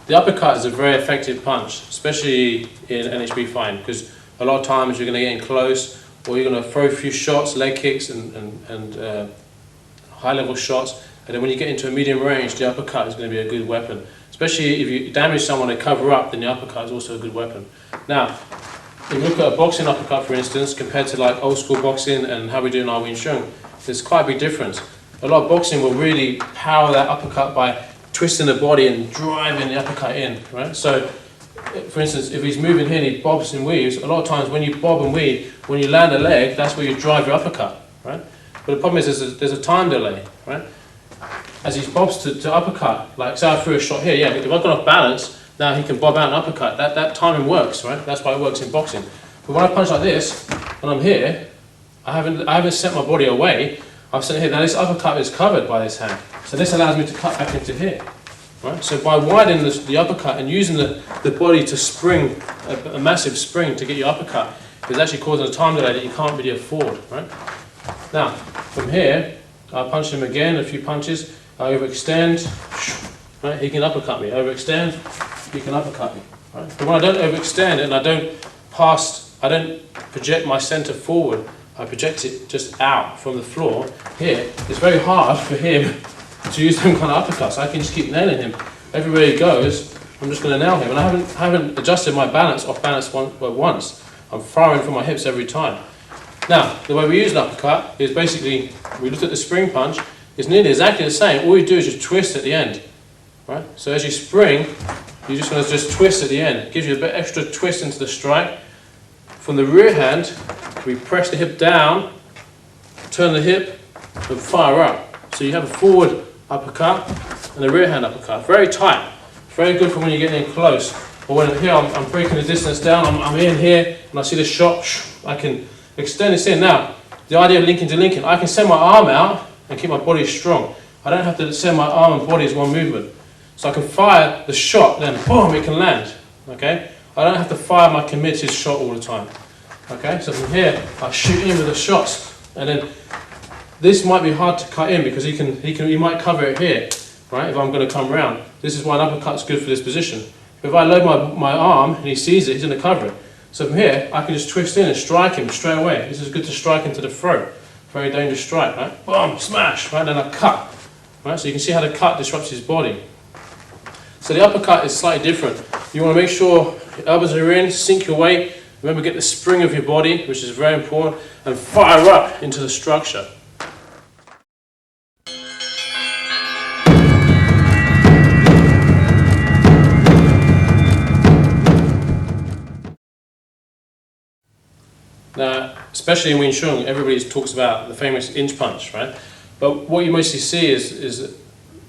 The uppercut is a very effective punch, especially in NHB fighting, because a lot of times you're going to get in close, or you're going to throw a few shots, leg kicks and high-level shots, and then when you get into a medium range, the uppercut is going to be a good weapon. Especially if you damage someone and cover up, then the uppercut is also a good weapon. Now, if you look at a boxing uppercut, for instance, compared to like old school boxing and how we do in our Wing Chun, there's quite a big difference. A lot of boxing will really power that uppercut by twisting the body and driving the uppercut in, right? So, for instance, if he's moving here and he bobs and weaves, a lot of times when you bob and weave, when you land a leg, that's where you drive your uppercut, right? But the problem is there's a time delay, right? As he bobs to uppercut, like say I threw a shot here, yeah, if I've gone off balance, now he can bob out and uppercut. That timing works, right? That's why it works in boxing. But when I punch like this, and I'm here, I haven't set my body away, I've set it here. Now this uppercut is covered by this hand. So this allows me to cut back into here, right? So by widening the uppercut and using the body to spring, a massive spring to get your uppercut, is actually causing a time delay that you can't really afford, right? Now, from here, I'll punch him again, a few punches, I overextend, right? He can uppercut me, overextend, he can uppercut me, right? But when I don't overextend and I don't project my center forward, I project it just out from the floor, here, it's very hard for him to use them kind of uppercuts. I can just keep nailing him. Everywhere he goes, I'm just going to nail him. And I haven't adjusted my balance off balance once. I'm firing from my hips every time. Now, the way we use an uppercut is basically, we look at the spring punch, it's nearly exactly the same. All you do is just twist at the end, right? So as you spring, you're just going to just twist at the end. It gives you a bit extra twist into the strike. From the rear hand, we press the hip down, turn the hip, and fire up. So you have a forward uppercut and a rear hand uppercut. Very tight. Very good for when you're getting in close. Or when here I'm breaking the distance down, I'm in here, and I see the shot, I can extend this in. Now, the idea of linking to linking, I can send my arm out and keep my body strong. I don't have to send my arm and body as one movement. So I can fire the shot, then boom, it can land. Okay? I don't have to fire my committed shot all the time. Okay? So from here, I shoot in with the shots, and then this might be hard to cut in because he might cover it here, right? If I'm going to come round, this is why an uppercut's good for this position. If I load my arm and he sees it, he's going to cover it. So from here, I can just twist in and strike him straight away. This is good to strike into the throat. Very dangerous strike, right? Boom, smash, right? Then I cut, right? So you can see how the cut disrupts his body. So the uppercut is slightly different. You want to make sure your elbows are in, sink your weight. Remember, get the spring of your body, which is very important, and fire up into the structure. Now, especially in Wing Chun, everybody talks about the famous inch punch, right? But what you mostly see is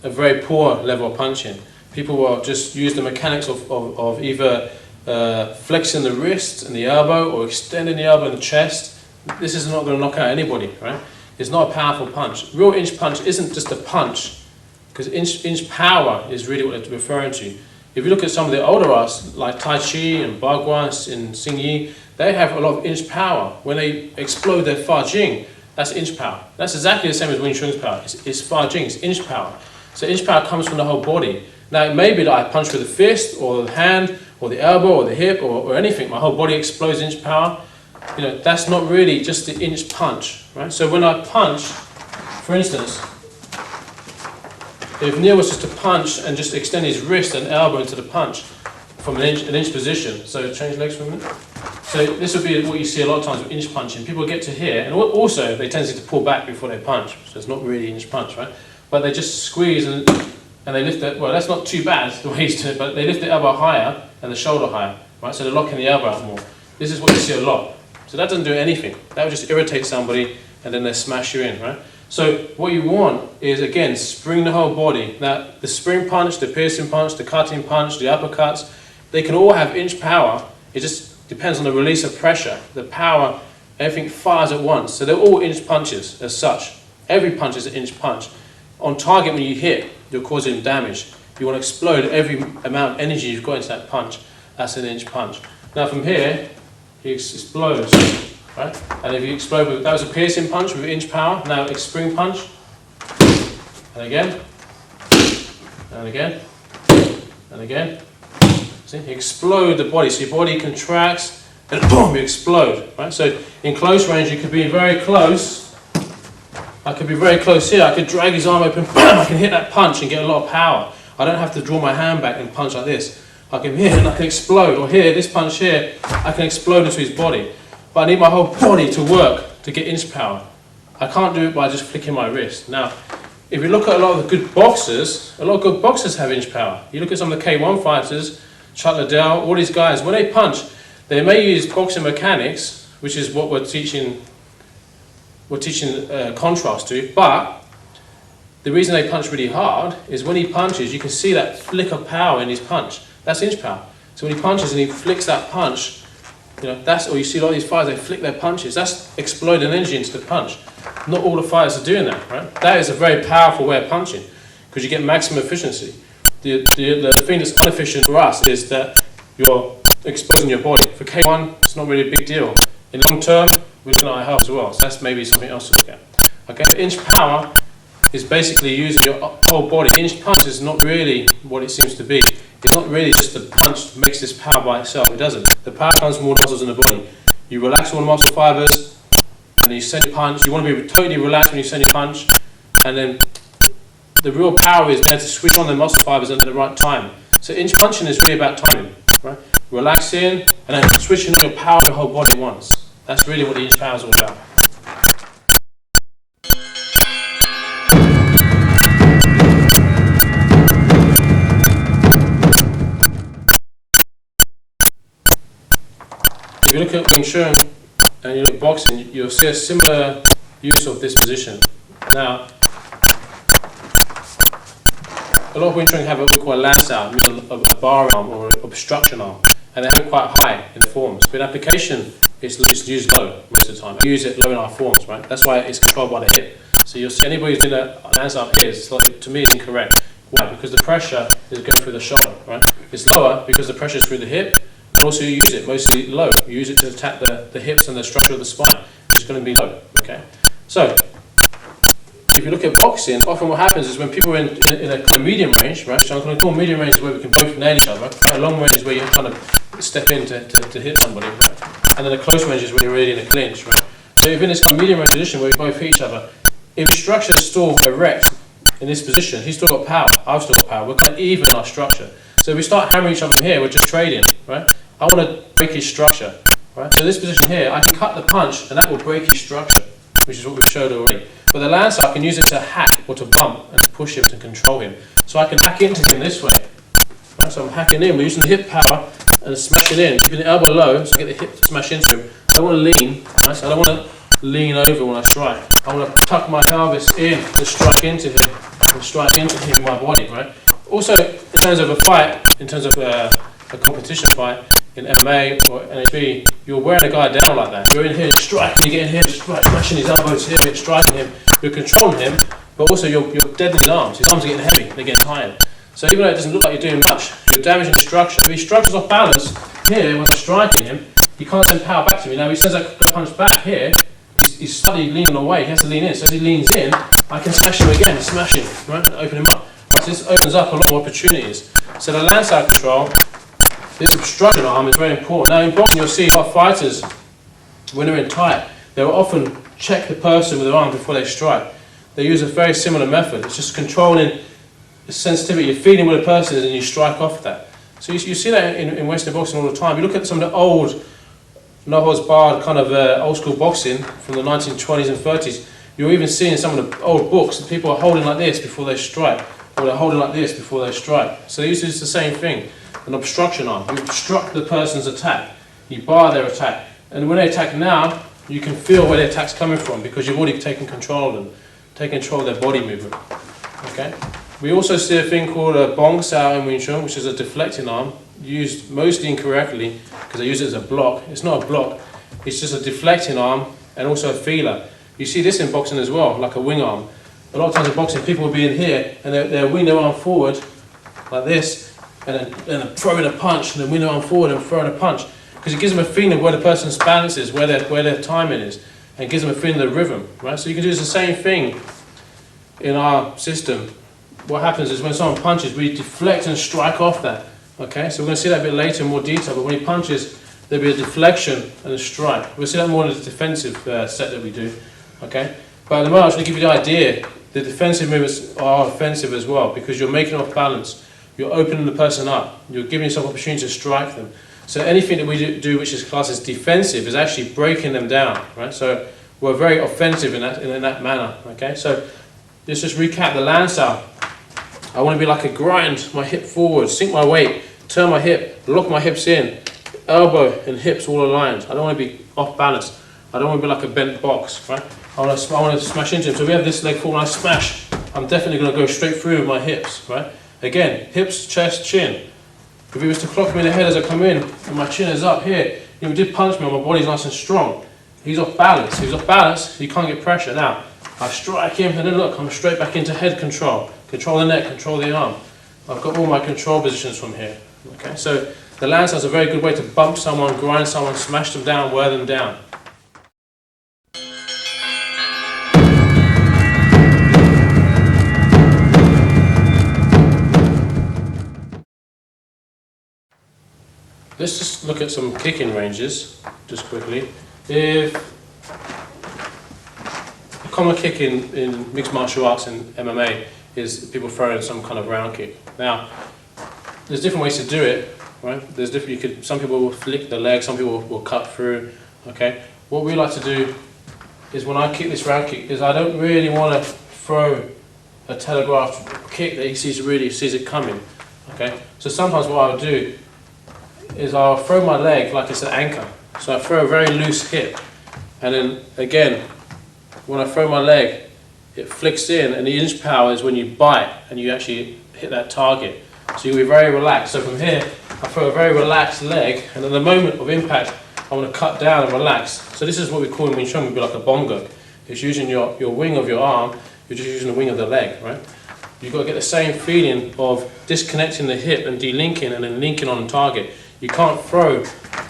a very poor level of punching. People will just use the mechanics of either flexing the wrist and the elbow or extending the elbow and the chest. This is not going to knock out anybody, right? It's not a powerful punch. Real inch punch isn't just a punch, because inch power is really what it's referring to. If you look at some of the older arts, like Tai Chi and Bagua and Xing Yi, they have a lot of inch power. When they explode their Fa Jing, that's inch power. That's exactly the same as Wing Chun's power. It's Fa Jing, it's inch power. So inch power comes from the whole body. Now it may be that I punch with the fist or the hand or the elbow or the hip or anything. My whole body explodes inch power. You know, that's not really just the inch punch, right? So when I punch, for instance, if Neil was just to punch and just extend his wrist and elbow into the punch from an inch position, so change legs for a minute. So this would be what you see a lot of times with inch punching. People get to here, and also they tend to pull back before they punch, so it's not really inch punch, right? But they just squeeze and they lift it. Well, that's not too bad the way he's doing it, but they lift the elbow higher and the shoulder higher, right? So they're locking the elbow out more. This is what you see a lot. So that doesn't do anything. That would just irritate somebody, and then they smash you in, right? So what you want is, again, spring the whole body. Now, the spring punch, the piercing punch, the cutting punch, the uppercuts, they can all have inch power. It just depends on the release of pressure. The power, everything fires at once. So they're all inch punches as such. Every punch is an inch punch. On target, when you hit, you're causing damage. You want to explode every amount of energy you've got into that punch. That's an inch punch. Now from here, he explodes, right? And if you explode with, that was a piercing punch with inch power. Now it's spring punch. And again. And again. And again. See, you explode the body. So your body contracts and boom, you explode, right? So in close range, you could be very close. I could be very close here. I could drag his arm open, bam, I can hit that punch and get a lot of power. I don't have to draw my hand back and punch like this. I can hit and I can explode. Or here, this punch here, I can explode into his body. But I need my whole body to work to get inch power. I can't do it by just flicking my wrist. Now, if you look at a lot of the good boxers, a lot of good boxers have inch power. You look at some of the K1 fighters, Chuck Liddell, all these guys, when they punch, they may use boxing mechanics, which is what we're teaching contrast to, but the reason they punch really hard is when he punches, you can see that flick of power in his punch. That's inch power. So when he punches and he flicks that punch, you know, that's, or you see a lot of these fighters, they flick their punches, that's exploding energy into the punch. Not all the fighters are doing that, right? That is a very powerful way of punching, because you get maximum efficiency. The thing that's inefficient for us is that you're exposing your body. For K1, it's not really a big deal. In long term, we're looking at our health as well, so that's maybe something else to look at. Okay, inch power is basically using your whole body. Inch punch is not really what it seems to be. It's not really just the punch that makes this power by itself. It doesn't. The power comes from all the muscles in the body. You relax all the muscle fibers, and you send your punch. You want to be totally relaxed when you send your punch, and then the real power is being able to switch on the muscle fibers at the right time. So inch punching is really about timing, right? Relaxing and then switching on your power, your whole body at once. That's really what the inch power is all about. you look at Wing Chun and you look at boxing, you'll see a similar use of this position. Now, a lot of Wing Chun have what we call a lance arm, meaning a bar arm or an obstruction arm, and they have it quite high in the forms. But in application, it's used low most of the time. We use it low in our forms, right? That's why it's controlled by the hip. So you'll see anybody who's doing a lance arm here, to me, is incorrect. Why? Because the pressure is going through the shoulder, right? It's lower because the pressure is through the hip, and also you use it mostly low. You use it to attack the hips and the structure of the spine. It's going to be low, okay? So, if you look at boxing, often what happens is when people are in a kind of medium range, right? So I'm going to call medium range where we can both nail each other. A long range is where you kind of step in to hit somebody, right? And then a close range is when you're really in a clinch, right? So if in this kind of medium range position where we both hit each other, if the structure is still erect in this position, he's still got power, I've still got power, we're kind of even in our structure. So if we start hammering each other from here, we're just trading, right? I want to break his structure, right? So this position here, I can cut the punch and that will break his structure, which is what we've showed already. But the lance, I can use it to hack or to bump and to push him, to control him. So I can hack into him this way. Right? So I'm hacking in, we're using the hip power and smashing in, keeping the elbow low so I get the hip to smash into him. I don't want to lean, right? So I don't want to lean over when I strike. I want to tuck my pelvis in and strike into him, and strike into him with my body, right? Also, in terms of a fight, in terms of a competition fight, in MMA or NHB, you're wearing a guy down like that. You're in here, striking, you get in here, smashing his elbows here, striking him, you're controlling him, but also you're deadening his arms. His arms are getting heavy, they're getting tired. So even though it doesn't look like you're doing much, you're damaging the structure. If his structure's off balance here when I'm striking him, he can't then power back to me. Now he says I can punch back here, he's slightly leaning away, he has to lean in. So as he leans in, I can smash him again, smash him, right, and open him up. So this opens up a lot more opportunities. So the lance out control, this obstruction arm is very important. Now in boxing you'll see a lot of fighters, when they're in tight, they'll often check the person with their arm before they strike. They use a very similar method. It's just controlling the sensitivity. You're feeling where the person is and you strike off that. So you see that in Western boxing all the time. You look at some of the old, no-holds barred kind of old school boxing from the 1920s and 30s. You're even seeing some of the old books that people are holding like this before they strike, or they're holding like this before they strike. So they used to do the same thing. An obstruction arm. You obstruct the person's attack. You bar their attack. And when they attack now, you can feel where the attack's coming from because you've already taken control of them, taken control of their body movement. Okay. We also see a thing called a bong sao in Wing Chun, which is a deflecting arm, used mostly incorrectly because they use it as a block. It's not a block. It's just a deflecting arm and also a feeler. You see this in boxing as well, like a wing arm. A lot of times in boxing, people will be in here and they'll wing their arm forward like this, and then throwing a punch, and then wing their arm forward and throwing a punch, because it gives them a feeling of where the person's balance is, where their timing is, and gives them a feeling of the rhythm, right? So you can do the same thing in our system. What happens is when someone punches, we deflect and strike off that. Okay, so we're going to see that a bit later in more detail. But when he punches, there'll be a deflection and a strike. We'll see that more in the defensive set that we do. Okay, but at the moment, I'm just going to give you the idea. The defensive movements are offensive as well because you're making off balance. You're opening the person up. You're giving yourself opportunity to strike them. So anything that we do which is classed as defensive is actually breaking them down, right? So we're very offensive in that manner, okay? So let's just recap the lance out. I want to be like a grind, my hip forward, sink my weight, turn my hip, lock my hips in, elbow and hips all aligned. I don't want to be off balance. I don't want to be like a bent box, right? I want to smash into him. So we have this leg forward, when I smash, I'm definitely going to go straight through with my hips, right? Again, hips, chest, chin. If he was to clock me in the head as I come in, and my chin is up here, he did punch me and my body's nice and strong. He's off balance. He's off balance, he can't get pressure. Now, I strike him, and then look, I'm straight back into head control. Control the neck, control the arm. I've got all my control positions from here. Okay, so the lance is a very good way to bump someone, grind someone, smash them down, wear them down. Let's just look at some kicking ranges, just quickly. If a common kick in mixed martial arts and MMA is people throwing some kind of round kick. Now, there's different ways to do it, right? There's different. Some people will flick the leg, some people will cut through. Okay. What we like to do is when I kick this round kick, is I don't really want to throw a telegraphed kick that he sees it coming. Okay. So sometimes what I'll do is I'll throw my leg like it's an anchor. So So I throw a very loose hip, and then again, when I throw my leg, it flicks in, and the inch power is when you bite and you actually hit that target. So you'll be very relaxed. So from here, I throw a very relaxed leg, and at the moment of impact, I want to cut down and relax. So this is what we call in Wing Chun, would be like a bongo. It's using your wing of your arm, you're just using the wing of the leg, right? You've got to get the same feeling of disconnecting the hip and delinking and then linking on target. You can't throw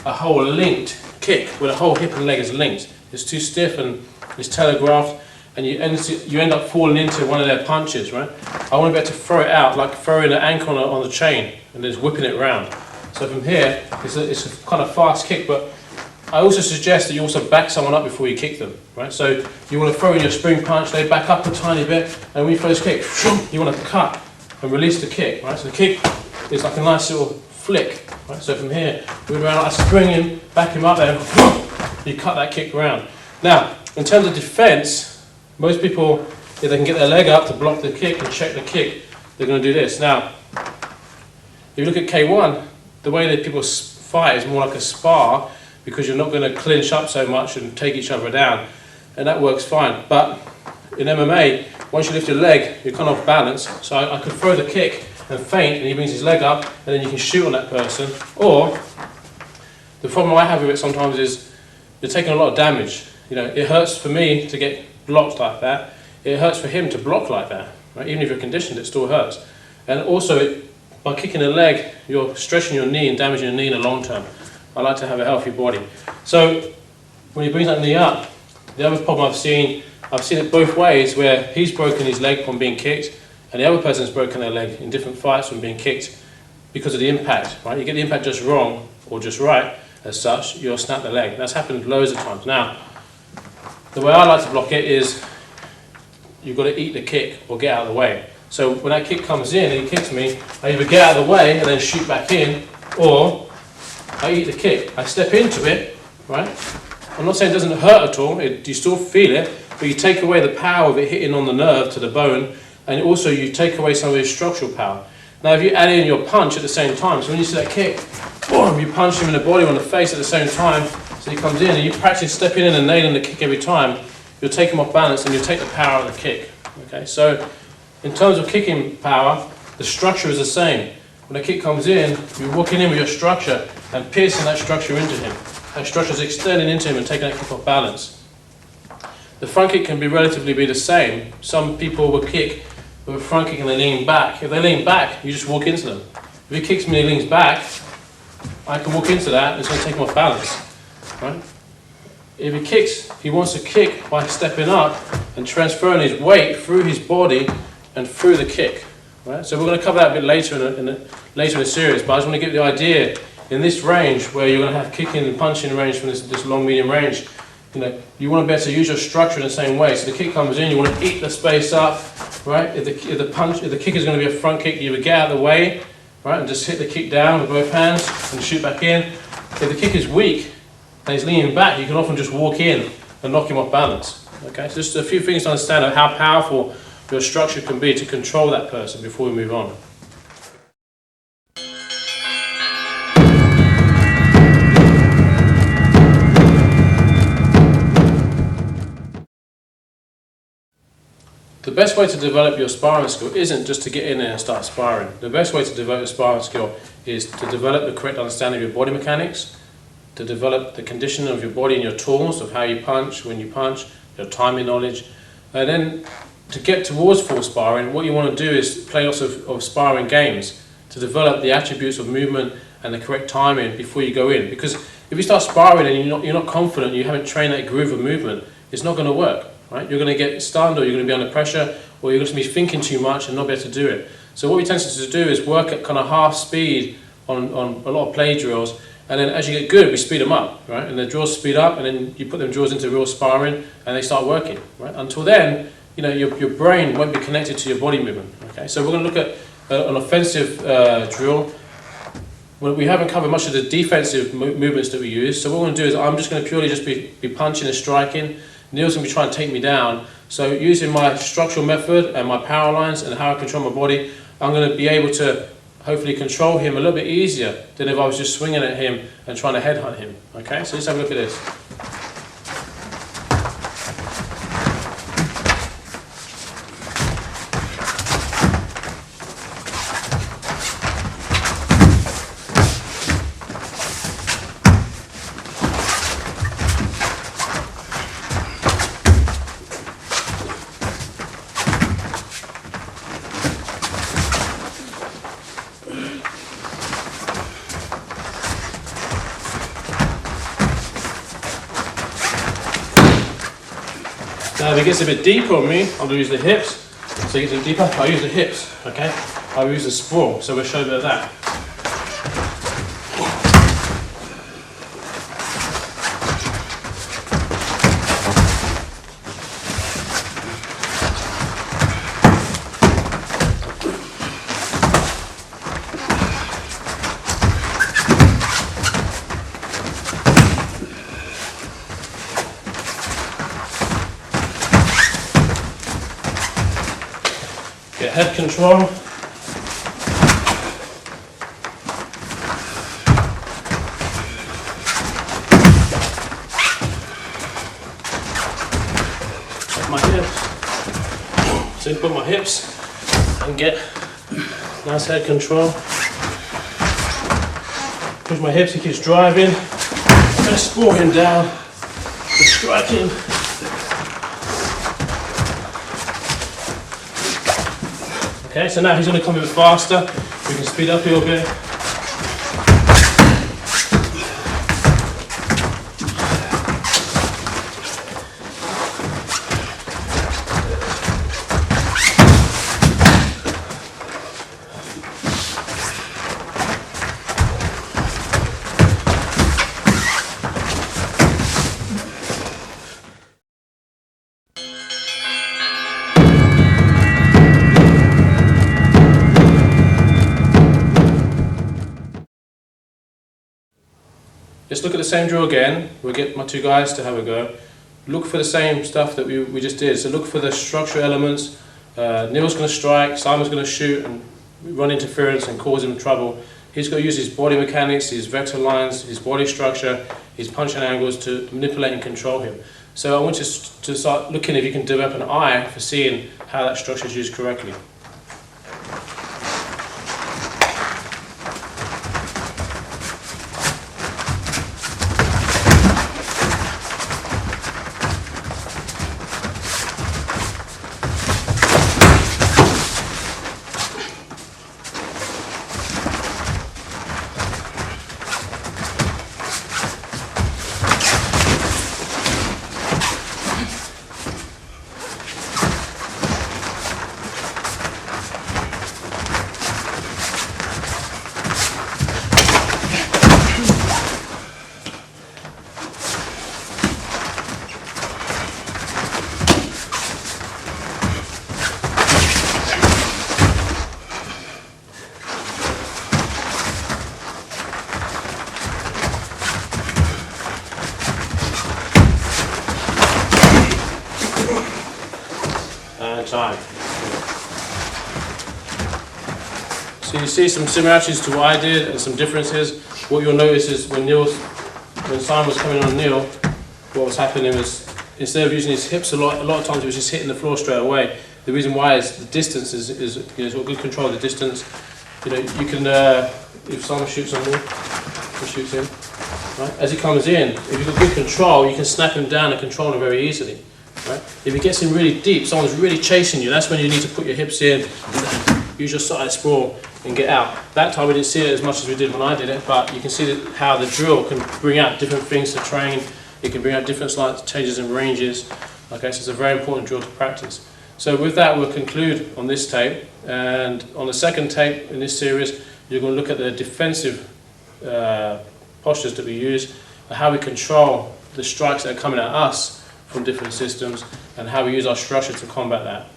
a whole linked kick where the whole hip and leg is linked. It's too stiff and it's telegraphed, and you end up falling into one of their punches, right? I want to be able to throw it out like throwing an ankle on the chain and just whipping it around. So from here, it's a kind of fast kick, but I also suggest that you also back someone up before you kick them, right? So you want to throw in your spring punch, they back up a tiny bit, and when you throw this kick, you want to cut and release the kick, right? So the kick is like a nice little flick, right? So from here, move around like springing, back him up there, you cut that kick around. Now, in terms of defense, most people, if they can get their leg up to block the kick and check the kick, they're going to do this. Now, if you look at K1, the way that people fight is more like a spar, because you're not going to clinch up so much and take each other down, and that works fine. But in MMA, once you lift your leg, you're kind of off balance. So I could throw the kick and feint, and he brings his leg up, and then you can shoot on that person. Or the problem I have with it sometimes is you're taking a lot of damage. You know, it hurts for me to get blocked like that. It hurts for him to block like that. Right? Even if you're conditioned, it still hurts. And also, by kicking the leg, you're stretching your knee and damaging your knee in the long term. I like to have a healthy body. So when he brings that knee up, the other problem I've seen it both ways, where he's broken his leg from being kicked, and the other person's broken their leg in different fights from being kicked because of the impact. Right? You get the impact just wrong or just right, as such, you'll snap the leg. That's happened loads of times. Now, the way I like to block it is you've got to eat the kick or get out of the way. So when that kick comes in and he kicks me, I either get out of the way and then shoot back in, or I eat the kick. I step into it, right? I'm not saying it doesn't hurt at all, you still feel it, but you take away the power of it hitting on the nerve to the bone, and also you take away some of its structural power. Now if you add in your punch at the same time, so when you see that kick, boom, you punch him in the body or in the face at the same time, so he comes in and you practice stepping in and nailing the kick every time, you'll take him off balance and you'll take the power of the kick. Okay, so in terms of kicking power, the structure is the same. When the kick comes in, you're walking in with your structure and piercing that structure into him. That structure is extending into him and taking that kick off balance. The front kick can be relatively the same. Some people will kick with a front kick and they lean back. If they lean back, you just walk into them. If he kicks me and he leans back, I can walk into that and it's going to take him off balance. Right? If he wants to kick by stepping up and transferring his weight through his body and through the kick. Right? So we're going to cover that a bit later later in the series, but I just want to give you the idea in this range where you're going to have kicking and punching range from this long medium range. You want to be able to use your structure in the same way. So the kick comes in, you want to eat the space up, right? If the kick is going to be a front kick, you would get out of the way, right, and just hit the kick down with both hands and shoot back in. If the kick is weak and he's leaning back, you can often just walk in and knock him off balance. Okay, so just a few things to understand of how powerful your structure can be to control that person before we move on. The best way to develop your sparring skill isn't just to get in there and start sparring. The best way to develop your sparring skill is to develop the correct understanding of your body mechanics, to develop the conditioning of your body and your tools of how you punch, when you punch, your timing knowledge, and then to get towards full sparring, what you want to do is play lots of sparring games to develop the attributes of movement and the correct timing before you go in. Because if you start sparring and you're not confident, you haven't trained that groove of movement, it's not going to work. Right? You're going to get stunned, or you're going to be under pressure, or you're going to be thinking too much and not be able to do it. So what we tend to do is work at kind of half speed on a lot of play drills, and then as you get good, we speed them up, right? And the drills speed up, and then you put them drills into real sparring, and they start working, right? Until then, your brain won't be connected to your body movement. Okay, so we're going to look at an offensive drill. Well, we haven't covered much of the defensive movements that we use. So what we're going to do is I'm just going to purely just be punching and striking. Neil's going to be trying to take me down. So using my structural method and my power lines and how I control my body, I'm going to be able to hopefully control him a little bit easier than if I was just swinging at him and trying to headhunt him. Okay, so let's have a look at this. Now if it gets a bit deeper on me, I'm going to use the hips. So it gets a bit deeper, I'll use the hips, okay? I'll use the sprawl, so we'll show a bit of that. Get head control. Put my hips. So put my hips and get nice head control. Push my hips, he keeps driving. I'm going to sprawl him down and strike him. Okay, so now he's going to come a bit faster. We can speed up a little bit. Let's look at the same drill again. We'll get my two guys to have a go. Look for the same stuff that we just did. So look for the structural elements. Neil's going to strike, Simon's going to shoot and run interference and cause him trouble. He's got to use his body mechanics, his vector lines, his body structure, his punching angles to manipulate and control him. So I want you to start looking if you can develop an eye for seeing how that structure is used correctly. Time. So you see some similarities to what I did and some differences. What you'll notice is when Simon was coming on Neil, what was happening was instead of using his hips a lot of times he was just hitting the floor straight away. The reason why is the distance is he's got good control of the distance. You know, you can if Simon shoots on Neil, he shoots him. Right? As he comes in, if you've got good control, you can snap him down and control him very easily. Right? If it gets in really deep, someone's really chasing you, that's when you need to put your hips in, use your side sprawl and get out. That time we didn't see it as much as we did when I did it, but you can see that how the drill can bring out different things to train. It can bring out different slight changes in ranges. Okay, so it's a very important drill to practice. So with that we'll conclude on this tape, and on the second tape in this series you're going to look at the defensive postures that we use, and how we control the strikes that are coming at us from different systems, and how we use our structure to combat that.